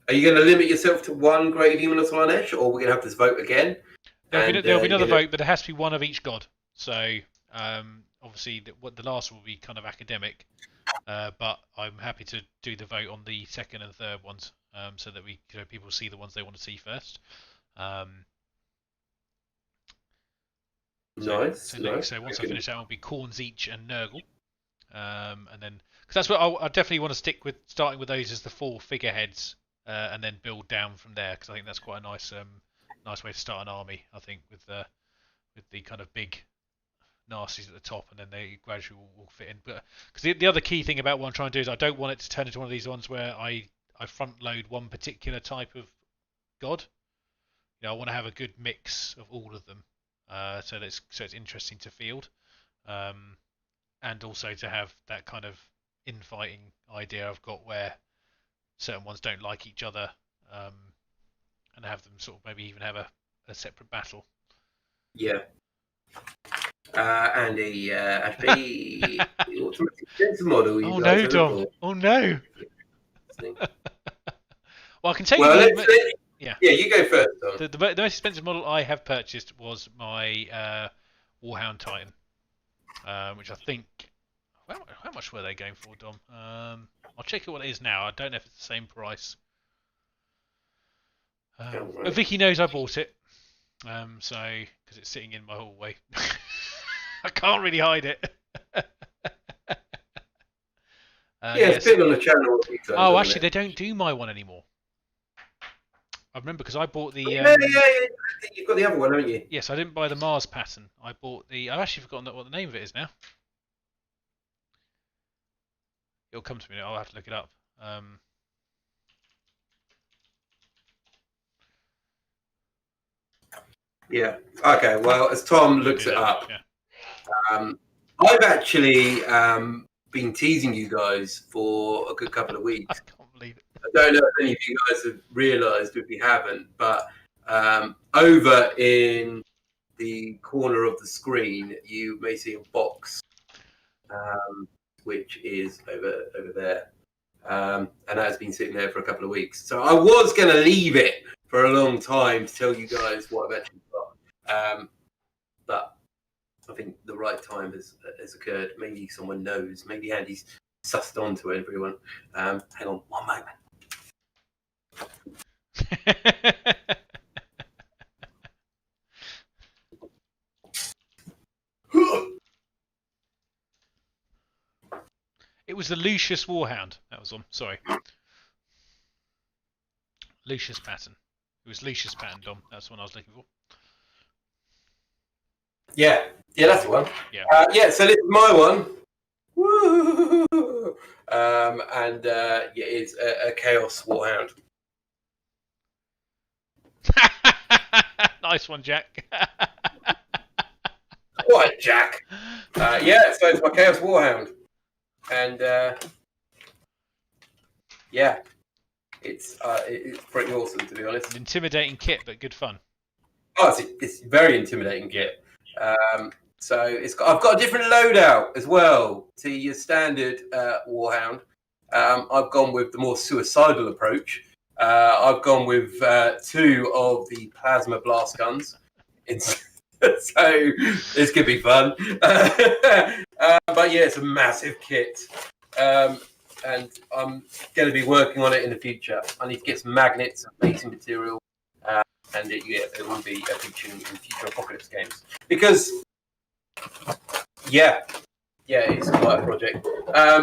[SPEAKER 2] Are you going to limit yourself to one Great Demon of Slanesh, or we're going to have this vote again?
[SPEAKER 1] There'll be another vote, but there has to be one of each god. So obviously, the last will be kind of academic, but I'm happy to do the vote on the second and third ones, so that people see the ones they want to see first.
[SPEAKER 2] Nice.
[SPEAKER 1] So once I finish that, will be Kornzeech and Nurgle, and then because that's what I definitely want to stick with, starting with those as the 4 figureheads, and then build down from there, because I think that's quite a nice way to start an army. I think with the kind of big nasties at the top, and then they gradually will fit in. But because the other key thing about what I'm trying to do is I don't want it to turn into one of these ones where I front load one particular type of god. I want to have a good mix of all of them. So it's interesting to field, and also to have that kind of infighting idea I've got, where certain ones don't like each other, and have them sort of maybe even have a separate battle.
[SPEAKER 2] Yeah. Andy, Ashby, the automatic sensor model.
[SPEAKER 1] Oh no, Dom! Oh no! Well, I can tell you.
[SPEAKER 2] Yeah, you go first, Tom.
[SPEAKER 1] The most expensive model I have purchased was my Warhound Titan, which I think. How much were they going for, Dom? I'll check what it is now. I don't know if it's the same price. But Vicky knows I bought it, because it's sitting in my hallway. I can't really hide it.
[SPEAKER 2] It's been on the channel.
[SPEAKER 1] Oh, actually, they don't do my one anymore. I remember because I bought the.
[SPEAKER 2] Yeah. You've got the other one, haven't you?
[SPEAKER 1] Yes, I didn't buy the Mars pattern. I bought the. I've actually forgotten what the name of it is now. It'll come to me. I'll have to look it up.
[SPEAKER 2] Yeah. Okay. Well, as Tom looks it up, I've actually been teasing you guys for a good couple of weeks.
[SPEAKER 1] I can't believe it.
[SPEAKER 2] I don't know if any of you guys have realised, if you haven't, but over in the corner of the screen, you may see a box, which is over there. And that has been sitting there for a couple of weeks. So I was going to leave it for a long time to tell you guys what I've actually got. But I think the right time has occurred. Maybe someone knows. Maybe Andy's sussed onto everyone. Hang on one moment.
[SPEAKER 1] It was the Lucius Warhound. That was on. Sorry. Lucius pattern. It was Lucius pattern, Dom. That's the one I was looking for.
[SPEAKER 2] Yeah, that's the one.
[SPEAKER 1] Yeah.
[SPEAKER 2] So this is my one. Woo! It's a Chaos Warhound.
[SPEAKER 1] Nice one, Jack.
[SPEAKER 2] What, Jack? So it's my Chaos Warhound. And it's pretty awesome, to be honest.
[SPEAKER 1] An intimidating kit, but good fun.
[SPEAKER 2] Oh, it's very intimidating kit. So I've got a different loadout as well to your standard Warhound. I've gone with the more suicidal approach. I've gone with 2 of the plasma blast guns. So this could be fun. But yeah, it's a massive kit. And I'm going to be working on it in the future. I need to get some magnets and basic material. And it will be a feature in future Apocalypse games. Because, it's quite a project.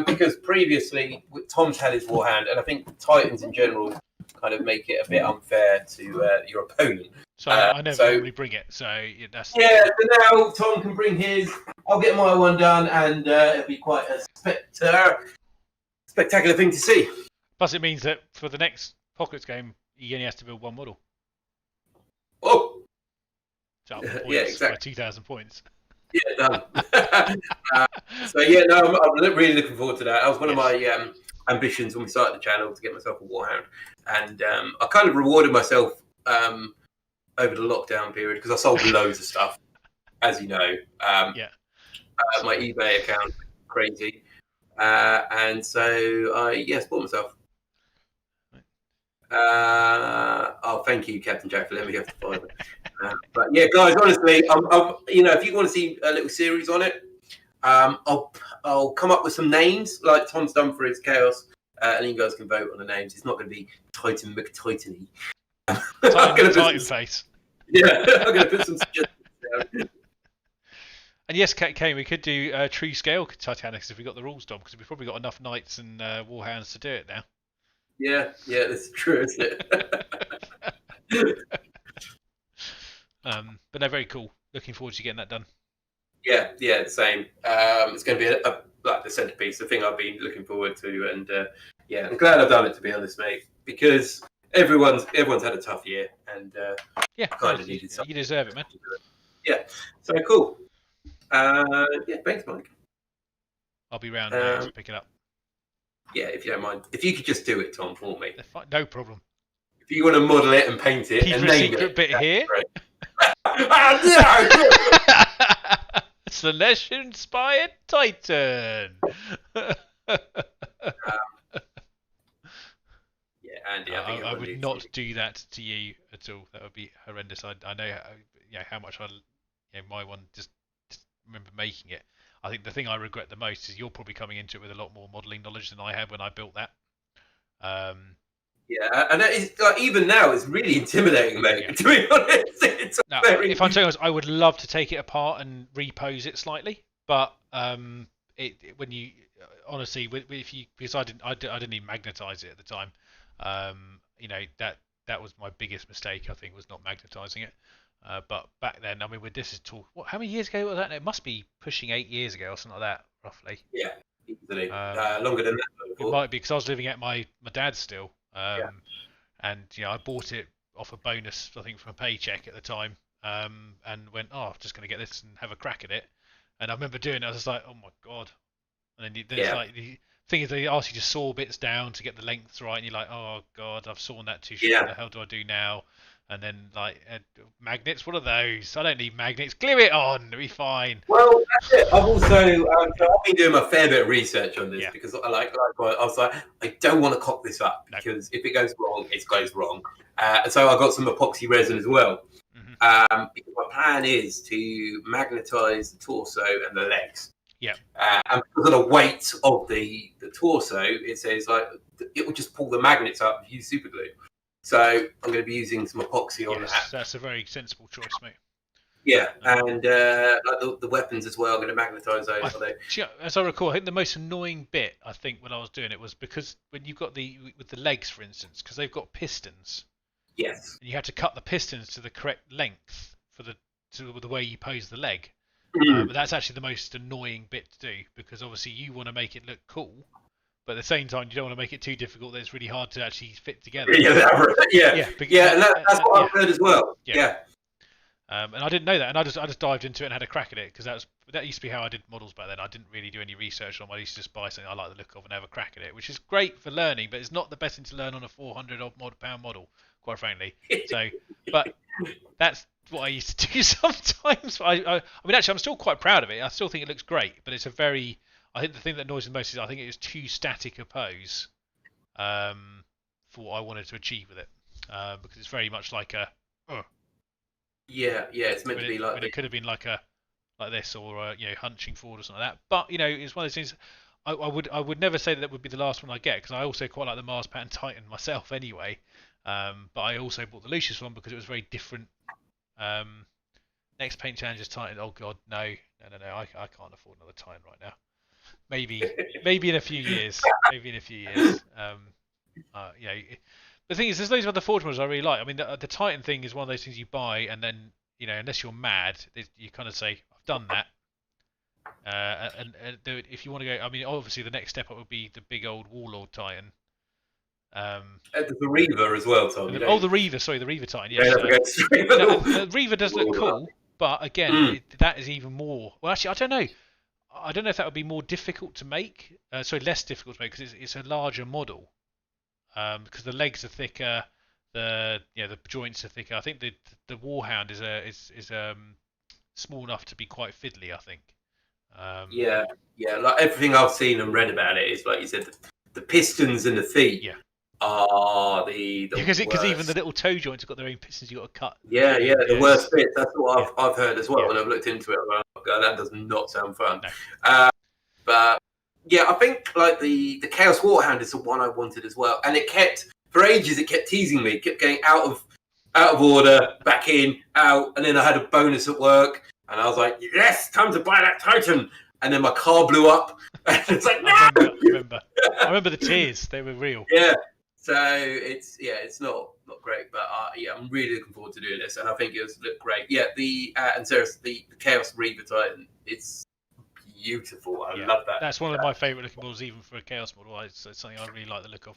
[SPEAKER 2] Because previously, Tom's had his Warhand, and I think Titans in general kind of make it a bit unfair to your opponent.
[SPEAKER 1] So I never normally bring it. So that's
[SPEAKER 2] so now Tom can bring his. I'll get my one done, and it'll be quite a spectacular thing to see.
[SPEAKER 1] Plus, it means that for the next Apocalypse game, he only has to build one model.
[SPEAKER 2] Oh,
[SPEAKER 1] So up the points
[SPEAKER 2] exactly.
[SPEAKER 1] by 2,000 points.
[SPEAKER 2] Yeah, done. I'm really looking forward to that. That was one of my ambitions when we started the channel, to get myself a Warhound, and I kind of rewarded myself over the lockdown period because I sold loads of stuff, as you know. My eBay account crazy, and so I bought myself. Thank you, Captain Jack, for letting me go to 5. But yeah, guys, honestly, if you want to see a little series on it, I'll come up with some names like Tom's done for his Chaos, and you guys can vote on the names. It's not going to be Titan McTitany.
[SPEAKER 1] Titan face.
[SPEAKER 2] Yeah, I'm going to put some suggestions down.
[SPEAKER 1] And yes, Kane, we could do true scale Titanics if we got the rules done, because we've probably got enough knights and warhounds to do it now.
[SPEAKER 2] Yeah, that's true, isn't it?
[SPEAKER 1] But they're very cool. Looking forward to getting that done.
[SPEAKER 2] Yeah, the same. It's going to be like the centerpiece, the thing I've been looking forward to, and I'm glad I've done it, to be honest, mate, because everyone's had a tough year, and kind of needed something.
[SPEAKER 1] You deserve it, man.
[SPEAKER 2] Yeah, so cool. Thanks, Mike.
[SPEAKER 1] I'll be round to pick it up.
[SPEAKER 2] Yeah, if you don't mind. If you could just do it, Tom, for me.
[SPEAKER 1] No problem.
[SPEAKER 2] If you want to model it and paint it
[SPEAKER 1] Keep
[SPEAKER 2] and
[SPEAKER 1] a
[SPEAKER 2] name
[SPEAKER 1] secret
[SPEAKER 2] it,
[SPEAKER 1] bit here. Celestial-inspired Titan.
[SPEAKER 2] Andy,
[SPEAKER 1] I would not do that to you at all. That would be horrendous. I know how much my one just remember making it. I think the thing I regret the most is you're probably coming into it with a lot more modelling knowledge than I had when I built that.
[SPEAKER 2] And that is, even now, it's really intimidating, mate. Yeah. To be honest,
[SPEAKER 1] if I'm saying I would love to take it apart and repose it slightly, but because I didn't even magnetize it at the time. That was my biggest mistake. I think was not magnetizing it. But back then, this is how many years ago was that? It must be pushing 8 years ago or something like that, roughly.
[SPEAKER 2] Yeah, easily. Longer than that.
[SPEAKER 1] It might be because I was living at my dad's still. And I bought it off a bonus, I think, from a paycheck at the time. And went, I'm just going to get this and have a crack at it. And I remember doing it. I was just like, oh my god. And then it's like the thing is, they ask you to saw bits down to get the lengths right, and you're like, oh god, I've sawn that too short. What the hell do I do now? And then magnets, what are those? I don't need magnets. Glue it on, it'll be fine.
[SPEAKER 2] Well, that's it. I've also I've been doing a fair bit of research on this because I was like, I don't want to cock this up because if it goes wrong, it goes wrong. So I got some epoxy resin as well. Mm-hmm. Because my plan is to magnetize the torso and the legs.
[SPEAKER 1] Yeah.
[SPEAKER 2] And because of the weight of the torso, it says it will just pull the magnets up if you use super glue. So I'm going to be using some epoxy on that.
[SPEAKER 1] That's a very sensible choice, mate.
[SPEAKER 2] Yeah, and the weapons as well. I'm going to magnetise those.
[SPEAKER 1] As I recall, I think the most annoying bit, I think, when I was doing it was because when you've got with the legs, for instance, because they've got pistons.
[SPEAKER 2] Yes.
[SPEAKER 1] And you had to cut the pistons to the correct length to the way you pose the leg. But that's actually the most annoying bit to do because obviously you want to make it look cool. But at the same time, you don't want to make it too difficult that it's really hard to actually fit together.
[SPEAKER 2] And that's what I've heard as well. Yeah.
[SPEAKER 1] And I didn't know that, and I just dived into it and had a crack at it because that used to be how I did models back then. I didn't really do any research on them. I used to just buy something I like the look of and have a crack at it, which is great for learning, but it's not the best thing to learn on a 400-odd-pound model, quite frankly. But that's what I used to do sometimes. Actually, I'm still quite proud of it. I still think it looks great, but it's a very I think the thing that annoys me most is I think it was too static a pose for what I wanted to achieve with it, because it's very much like a.
[SPEAKER 2] Yeah, it's meant to be like.
[SPEAKER 1] It could have been like this, or hunching forward or something like that. But it's one of those things. I would never say that would be the last one I get, because I also quite like the Mars Pattern Titan myself anyway. But I also bought the Lucius one because it was very different. Next Paint Challenger's Titan. Oh God, no. I can't afford another Titan right now. Maybe in a few years. The thing is, there's loads of other Forge models I really like. I mean, the Titan thing is one of those things you buy, and then unless you're mad, you kind of say, I've done that. And if you want to go, I mean, obviously the next step up would be the big old Warlord Titan.
[SPEAKER 2] There's the Reaver as well, Tom.
[SPEAKER 1] The Reaver, sorry, the Reaver Titan. Yes, the Reaver does look cool, but again, that is even more. Well, actually, I don't know. I don't know if that would be more difficult to make. Less difficult to make because it's a larger model. Because the legs are thicker, the joints are thicker. I think the Warhound is small enough to be quite fiddly, I think.
[SPEAKER 2] Like everything I've seen and read about it is like you said, the pistons and the feet are the
[SPEAKER 1] because even the little toe joints have got their own pistons you've got to cut.
[SPEAKER 2] The worst bits. That's what I've heard as well when I've looked into it. Like, oh, that does not sound fun.
[SPEAKER 1] No.
[SPEAKER 2] But yeah, I think like the Chaos Warhound is the one I wanted as well, and it kept teasing me. It kept going out of order, back in, out, and then I had a bonus at work, and I was like, yes, time to buy that Titan. And then my car blew up, and it's like, no!
[SPEAKER 1] I remember the tears; they were real.
[SPEAKER 2] Yeah. So it's not great, but I'm really looking forward to doing this, and I think it look great. Yeah, and seriously, the Chaos Reaver Titan, it's beautiful. I love that.
[SPEAKER 1] That's one of my favourite looking models, even for a Chaos model. It's something I really like the look of.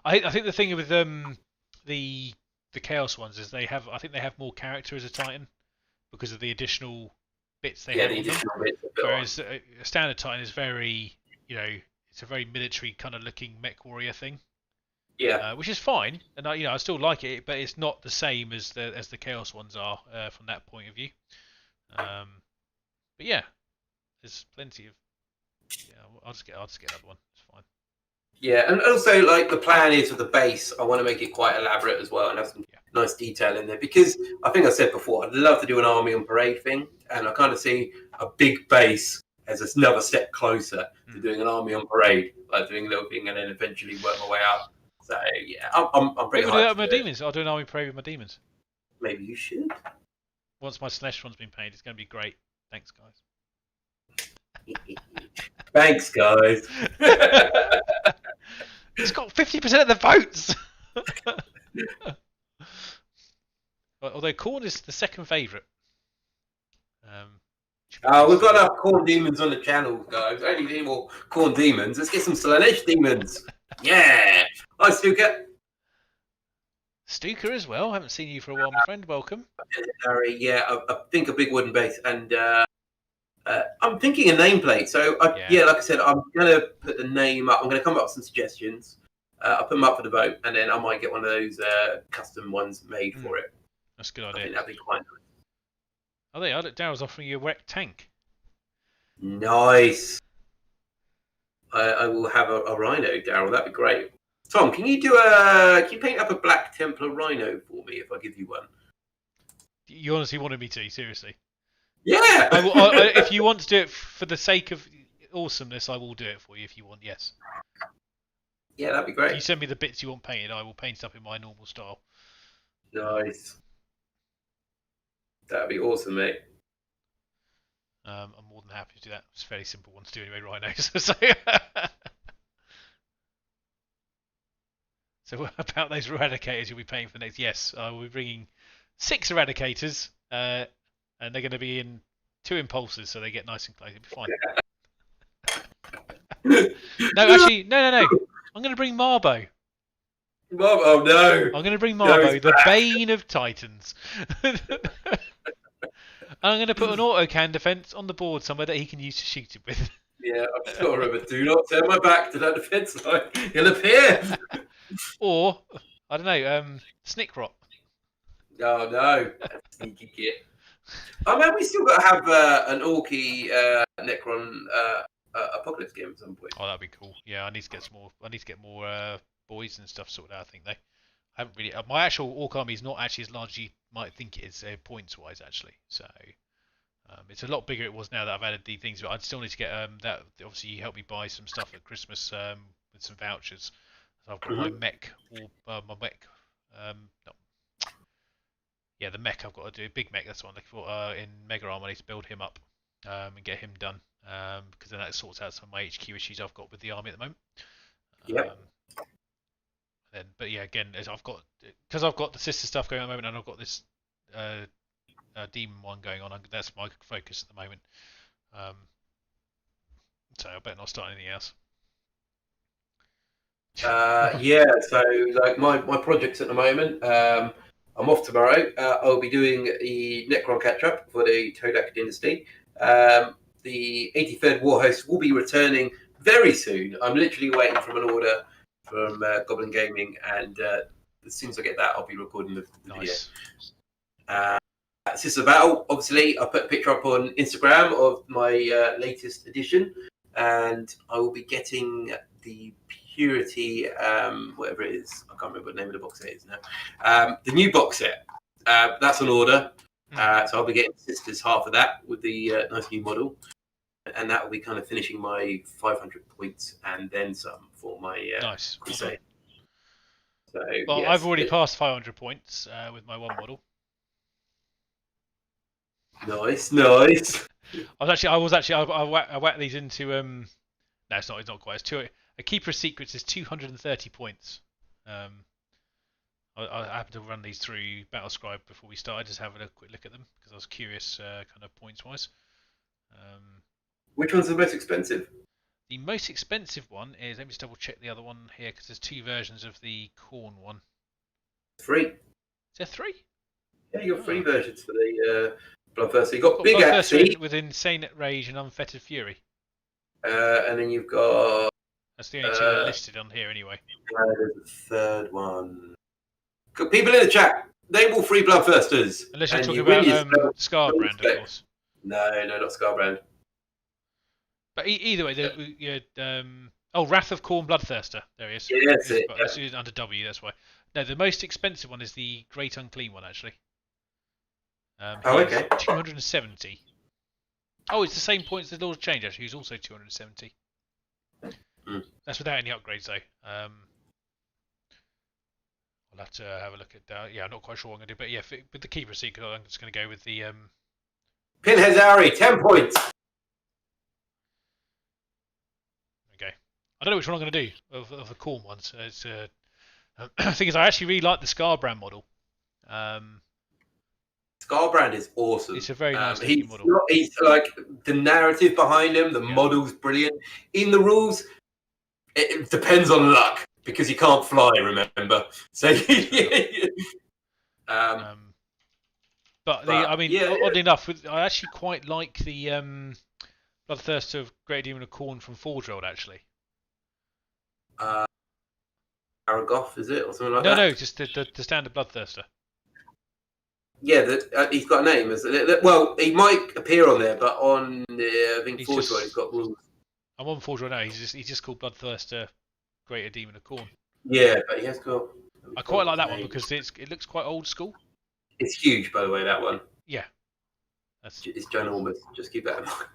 [SPEAKER 1] I think the thing with the Chaos ones is I think they have more character as a Titan because of the additional bits they have on them. Whereas a standard Titan is very, it's a very military kind of looking mech warrior thing.
[SPEAKER 2] Yeah.
[SPEAKER 1] Which is fine, and I still like it, but it's not the same as the Chaos ones are from that point of view. But yeah, there's plenty of. Yeah, I'll just get another one. It's fine.
[SPEAKER 2] Yeah, and also like the plan is with the base, I want to make it quite elaborate as well and have some nice detail in there, because I think I said before, I'd love to do an army on parade thing, and I kind of see a big base as another step closer to doing an army on parade, like doing a little thing and then eventually work my way up. So yeah, I'm pretty.
[SPEAKER 1] Maybe do that with my demons. I'll do an army parade with my demons.
[SPEAKER 2] Maybe you should.
[SPEAKER 1] Once my Slash one's been paid, it's going to be great. Thanks, guys.
[SPEAKER 2] Thanks, guys.
[SPEAKER 1] It's got 50% of the votes. Although Khorne is the second favourite.
[SPEAKER 2] We've got enough Khorne demons on the channel, guys. I only need more Khorne demons. Let's get some Slaanesh demons. Yeah. Hi, Stuka.
[SPEAKER 1] Stuka as well. I haven't seen you for a while, my friend. Welcome.
[SPEAKER 2] Harry, yeah, I think a big wooden base, and I'm thinking a nameplate. So, like I said, I'm going to put the name up. I'm going to come up with some suggestions. I'll put them up for the vote, and then I might get one of those custom ones made for it.
[SPEAKER 1] That's a good idea.
[SPEAKER 2] I think that'd be quite nice.
[SPEAKER 1] Oh, there. Daryl's offering you a wrecked tank.
[SPEAKER 2] Nice. I will have a rhino, Daryl. That'd be great. Tom, can you paint up a Black Templar rhino for me if I give you one?
[SPEAKER 1] You honestly wanted me to, seriously?
[SPEAKER 2] Yeah.
[SPEAKER 1] If you want to do it for the sake of awesomeness, I will do it for you if you want. Yes.
[SPEAKER 2] Yeah, that'd be great.
[SPEAKER 1] If you send me the bits you want painted, I will paint it up in my normal style.
[SPEAKER 2] Nice. That'd be awesome, mate.
[SPEAKER 1] I'm more than happy to do that. It's a fairly simple one to do anyway, rhinos. So what about those eradicators you'll be paying for next? Yes, we'll be bringing 6 eradicators, and they're going to be in 2 impulses, so they get nice and close. It'll be fine. No. I'm going to bring Marbo.
[SPEAKER 2] Oh no!
[SPEAKER 1] I'm going to bring Marbo, the bane of Titans. I'm going to put an autocan defense on the board somewhere that he can use to shoot it with.
[SPEAKER 2] Yeah, I've just got to remember, do not turn my back to that defense line. He'll appear.
[SPEAKER 1] Or, I don't know, Snickrot.
[SPEAKER 2] Oh no, sneaky git. I mean, we still got to have an Orky Necron Apocalypse game at some point.
[SPEAKER 1] Oh, that'd be cool. Yeah, I need to get some more. I need to get more boys and stuff sorted out. I think I haven't really. My actual Orc army is not actually as large as you might think it is points wise actually. So it's a lot bigger it was now that I've added the things. But I'd still need to get that. Obviously, you helped me buy some stuff at Christmas with some vouchers. So I've got my mech. My mech. No. Yeah, the mech I've got to do. Big mech. That's what I'm looking for. In Mega Arm, I need to build him up and get him done. Because then that sorts out some of my HQ issues I've got with the army at the moment. But yeah, again, I've got the sister stuff going on at the moment, and I've got this demon one going on. That's my focus at the moment. So I better not start anything else.
[SPEAKER 2] So like my projects at the moment, I'm off tomorrow. I'll be doing the Necron catch-up for the Todak dynasty. The 83rd Warhost will be returning very soon. I'm literally waiting for an order from Goblin Gaming, and as soon as I get that, I'll be recording the video. Sister Battle, obviously, I put a picture up on Instagram of my latest edition, and I will be getting the Purity, whatever it is. I can't remember what the name of the box set is now. The new box set. That's on order. So I'll be getting Sisters half of that with the nice new model. And that will be kind of finishing my 500 points and then some for my crusade. So,
[SPEAKER 1] well, yes, I've already passed 500 points with my one model.
[SPEAKER 2] Nice.
[SPEAKER 1] I whacked these into no, it's not quite. It's a Keeper of Secrets is 230 points. I happened to run these through Battlescribe before we started, just having a quick look at them because I was curious, kind of points wise.
[SPEAKER 2] Which one's the most expensive?
[SPEAKER 1] The most expensive one is, let me just double check the other one here because there's two versions of the Khorne one.
[SPEAKER 2] 3.
[SPEAKER 1] Is there 3?
[SPEAKER 2] Yeah, you got 3 versions for the Bloodthirster. You got Big
[SPEAKER 1] Bloodthirster with Insane Rage and Unfettered Fury.
[SPEAKER 2] And then you've got.
[SPEAKER 1] That's the only two that are listed on here anyway.
[SPEAKER 2] There's a third one. Got people in the chat. Name all 3 Bloodthirsters.
[SPEAKER 1] Unless you're talking about Scarbrand, of course.
[SPEAKER 2] No, not Scarbrand.
[SPEAKER 1] But either way, Wrath of Khorne Bloodthirster. There he is.
[SPEAKER 2] Yeah, that's it.
[SPEAKER 1] That's under W, that's why. No, the most expensive one is the Great Unclean one, actually.
[SPEAKER 2] Okay.
[SPEAKER 1] 270. Oh, it's the same points as Lord of Change, actually, who's also 270. That's without any upgrades, though. I'll have to have a look at that. Yeah, I'm not quite sure what I'm going to do, but yeah, with the Keeper of Secret, I'm just going to go with the...
[SPEAKER 2] Pinhead Zari, 10 points!
[SPEAKER 1] Okay. I don't know which one I'm going to do of the Khorne ones. It's, the thing is, I actually really like the Scarbrand model.
[SPEAKER 2] Scarbrand is awesome.
[SPEAKER 1] It's a very nice model.
[SPEAKER 2] He's like, the narrative behind him, the model's brilliant. In the rules, it depends on luck, because you can't fly, remember? So,
[SPEAKER 1] oddly enough, I actually quite like the Bloodthirster of Great Demon of Khorne from Forge World, actually.
[SPEAKER 2] Aragoth, is it? Or something like that?
[SPEAKER 1] No, just the standard Bloodthirster.
[SPEAKER 2] Yeah, he's got a name. Well, he might appear on there, but on I think Forge World, he's got rules.
[SPEAKER 1] I'm on Forge World now. He's just called Bloodthirster, Greater Demon of Khorne.
[SPEAKER 2] Yeah, but he has got.
[SPEAKER 1] I quite like that one because it looks quite old school.
[SPEAKER 2] It's huge, by the way. That one.
[SPEAKER 1] Yeah,
[SPEAKER 2] it's ginormous. Just keep that in mind.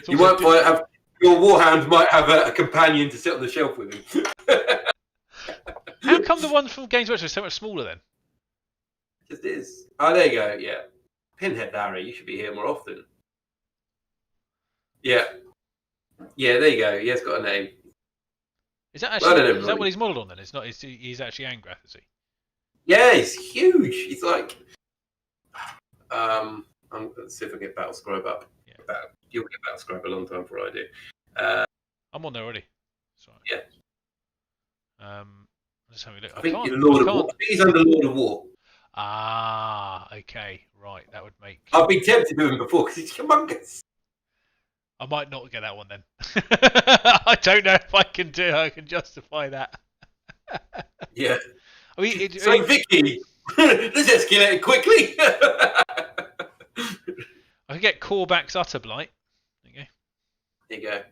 [SPEAKER 2] You might have your Warhound might have a companion to sit on the shelf with him.
[SPEAKER 1] How come the one from Games Workshop is so much smaller then?
[SPEAKER 2] Just is. Oh, there you go. Yeah, Pinhead Larry, you should be here more often. Yeah, there you go. He has got a name.
[SPEAKER 1] Is that actually? Is that what he's modelled on then? It's not. He's actually Angrath, is he?
[SPEAKER 2] Yeah, he's huge. He's like. Let's see if I get Battlescribe up. Yeah. You'll get Battlescribe a long time before I do.
[SPEAKER 1] I'm on there already. Sorry.
[SPEAKER 2] Yeah.
[SPEAKER 1] I'm just having a look.
[SPEAKER 2] I think he's under Lord of War.
[SPEAKER 1] Ah, okay, right. That would make.
[SPEAKER 2] I've been tempted with him before because he's humongous.
[SPEAKER 1] I might not get that one then. I don't know if I can justify that.
[SPEAKER 2] Yeah.
[SPEAKER 1] I mean,
[SPEAKER 2] Vicky, let's escalate quickly.
[SPEAKER 1] could get Corvax Utterblight. There you go.
[SPEAKER 2] There you go.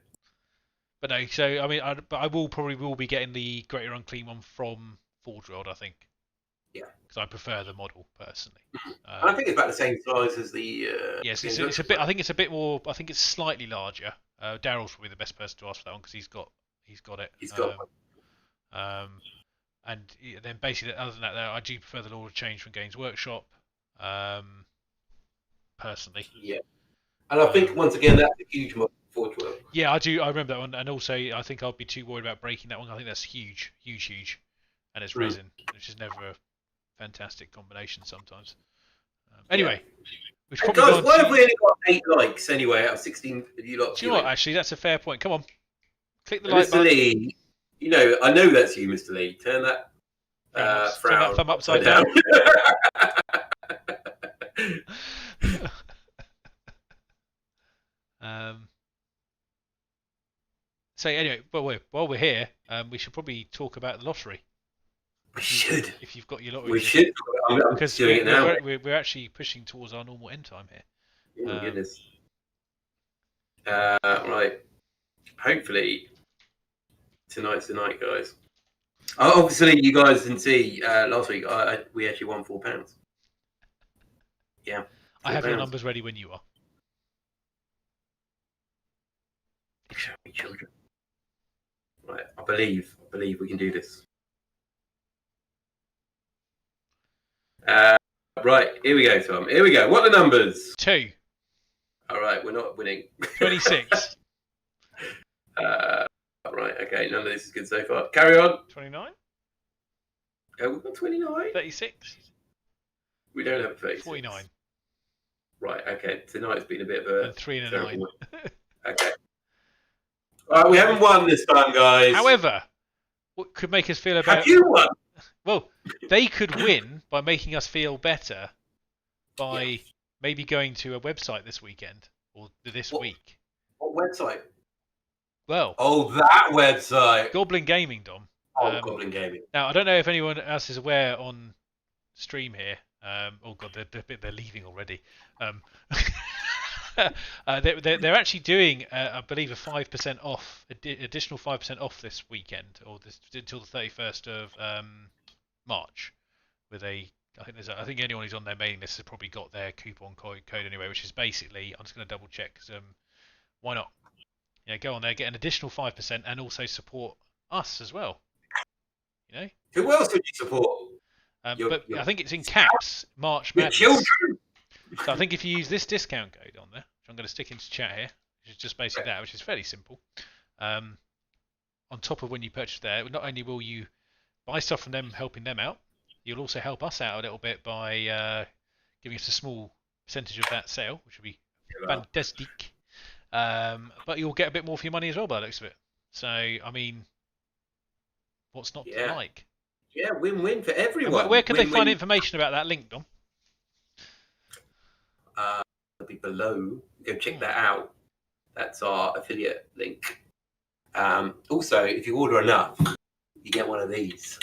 [SPEAKER 1] But no, so I mean, I will be getting the Greater Unclean one from Forge World, I think.
[SPEAKER 2] Yeah.
[SPEAKER 1] Because I prefer the model personally.
[SPEAKER 2] I think it's about the same size as the.
[SPEAKER 1] Yes, it's a bit. I think it's a bit more. I think it's slightly larger. Daryl's probably the best person to ask for that one because he's got it.
[SPEAKER 2] He's got one.
[SPEAKER 1] And then basically, other than that, though, I do prefer the Lord of Change from Games Workshop. Personally.
[SPEAKER 2] Yeah. And I think once again that's a huge model for Forge World.
[SPEAKER 1] Yeah, I do. I remember that one, and also I think I'll be too worried about breaking that one. I think that's huge, and it's resin, which is never a fantastic combination sometimes. Anyway, we've probably
[SPEAKER 2] guys, why have we only got 8 likes anyway out of 16 of you lot?
[SPEAKER 1] Do you know what? Actually, that's a fair point. Come on, click the like
[SPEAKER 2] Mr.
[SPEAKER 1] button.
[SPEAKER 2] Lee, I know that's you, Mr. Lee. Turn that
[SPEAKER 1] Turn that thumb upside down. So anyway, while we're here, we should probably talk about the lottery.
[SPEAKER 2] We should.
[SPEAKER 1] If you've got your lottery.
[SPEAKER 2] We should. I'm
[SPEAKER 1] because
[SPEAKER 2] doing it now.
[SPEAKER 1] We're actually pushing towards our normal end time here.
[SPEAKER 2] Oh my goodness. Right. Hopefully tonight's the night, guys. Obviously, you guys didn't see last week. We actually won £4. Yeah.
[SPEAKER 1] I have your numbers ready when you are.
[SPEAKER 2] Show me, children. Right, I believe we can do this. Right, here we go, Tom. Here we go. What are the numbers?
[SPEAKER 1] 2.
[SPEAKER 2] All right, we're not winning.
[SPEAKER 1] 26.
[SPEAKER 2] Right, okay. None of this is good so far. Carry on.
[SPEAKER 1] 29.
[SPEAKER 2] We've got 29.
[SPEAKER 1] 36.
[SPEAKER 2] We don't have a 36.
[SPEAKER 1] 49.
[SPEAKER 2] Right, okay. Tonight's been a bit of a...
[SPEAKER 1] And 3 and a 9.
[SPEAKER 2] Okay. All right, we haven't won this time, guys.
[SPEAKER 1] However, what could make us feel about...
[SPEAKER 2] Have you won?
[SPEAKER 1] Well, they could win by making us feel better by maybe going to a website this weekend or this week.
[SPEAKER 2] What website?
[SPEAKER 1] Well...
[SPEAKER 2] Oh, that website!
[SPEAKER 1] Goblin Gaming, Dom.
[SPEAKER 2] Oh, Goblin Gaming.
[SPEAKER 1] Now, I don't know if anyone else is aware on stream here. Oh, God, they're leaving already. They're actually doing, I believe, a 5% off, additional 5% off this weekend, or until the 31st of March. With I think anyone who's on their mailing list has probably got their coupon code anyway, which is basically, I'm just going to double check because why not? Go on there, get an additional 5%, and also support us as well.
[SPEAKER 2] Who else would you support?
[SPEAKER 1] But I think it's in caps, March Madness.
[SPEAKER 2] Children.
[SPEAKER 1] So I think if you use this discount code on there, which I'm going to stick into chat here, which is just basically that, which is fairly simple. On top of when you purchase there, not only will you buy stuff from them, helping them out, you'll also help us out a little bit by giving us a small percentage of that sale, which will be fantastic. But you'll get a bit more for your money as well by the looks of it. So, I mean, what's not to like?
[SPEAKER 2] Yeah, win-win for everyone.
[SPEAKER 1] Where can they find information about that link, Dom?
[SPEAKER 2] It'll be below. Go check that out. That's our affiliate link. Also, if you order enough, you get one of these.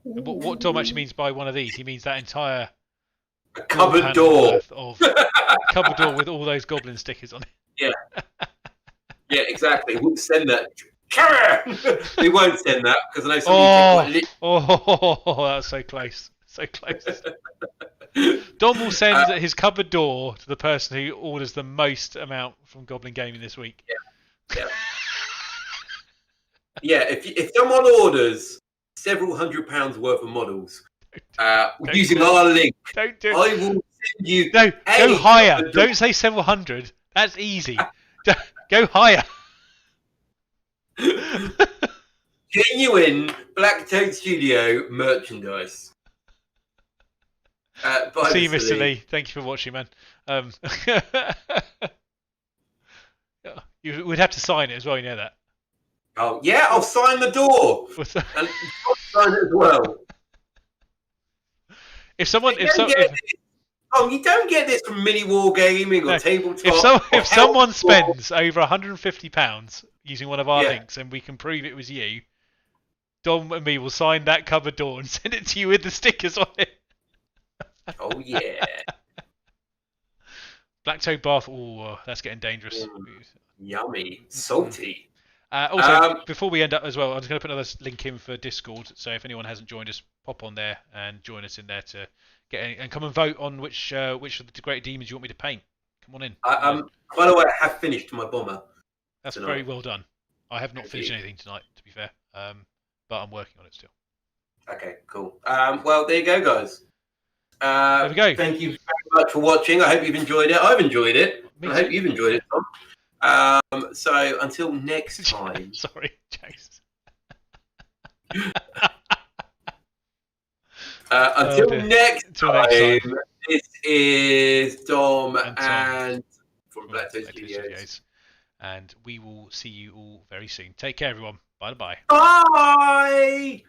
[SPEAKER 1] What Dom actually means by one of these, he means that entire
[SPEAKER 2] cupboard door
[SPEAKER 1] cupboard door with all those goblin stickers on it.
[SPEAKER 2] Yeah. Yeah, exactly. We'll send that. We won't send that because I know
[SPEAKER 1] somebody that's so close. So close. Dom will send his cupboard door to the person who orders the most amount from Goblin Gaming this week.
[SPEAKER 2] Yeah. Yeah, if someone orders several £100 worth of models using our link,
[SPEAKER 1] don't do it.
[SPEAKER 2] I will send you.
[SPEAKER 1] No, go higher. Don't say several hundred. That's easy. Go higher.
[SPEAKER 2] Genuine Black Toad Studio merchandise.
[SPEAKER 1] See you, Mr. Lee. Thank you for watching, man. You would have to sign it as well, you know that.
[SPEAKER 2] Oh, yeah, I'll sign the door. And I'll sign it as well.
[SPEAKER 1] You
[SPEAKER 2] don't get this from mini wargaming or tabletop.
[SPEAKER 1] If someone spends over £150 using one of our links and we can prove it was you, Dom and me will sign that cupboard door and send it to you with the stickers on it.
[SPEAKER 2] Oh, yeah.
[SPEAKER 1] Black toad bath. Oh, that's getting dangerous.
[SPEAKER 2] Yummy, salty.
[SPEAKER 1] Also, before we end up as well, I'm just going to put another link in for Discord. So if anyone hasn't joined us, pop on there and join us in there to and come and vote on which of the great demons you want me to paint. Come on in.
[SPEAKER 2] By the way, I have finished my bomber.
[SPEAKER 1] That's
[SPEAKER 2] tonight.
[SPEAKER 1] very well done. I have not finished anything tonight, to be fair, but I'm working on it still.
[SPEAKER 2] Okay, cool. Well, there you go, guys.
[SPEAKER 1] There we go.
[SPEAKER 2] Thank you very much for watching. I hope you've enjoyed it. I've enjoyed it. I hope you've enjoyed it, Tom. So until next time.
[SPEAKER 1] Sorry, James.
[SPEAKER 2] Until next time, this is Dom and from Black Toad Studios.
[SPEAKER 1] And we will see you all very soon. Take care, everyone. Bye-bye.
[SPEAKER 2] Bye!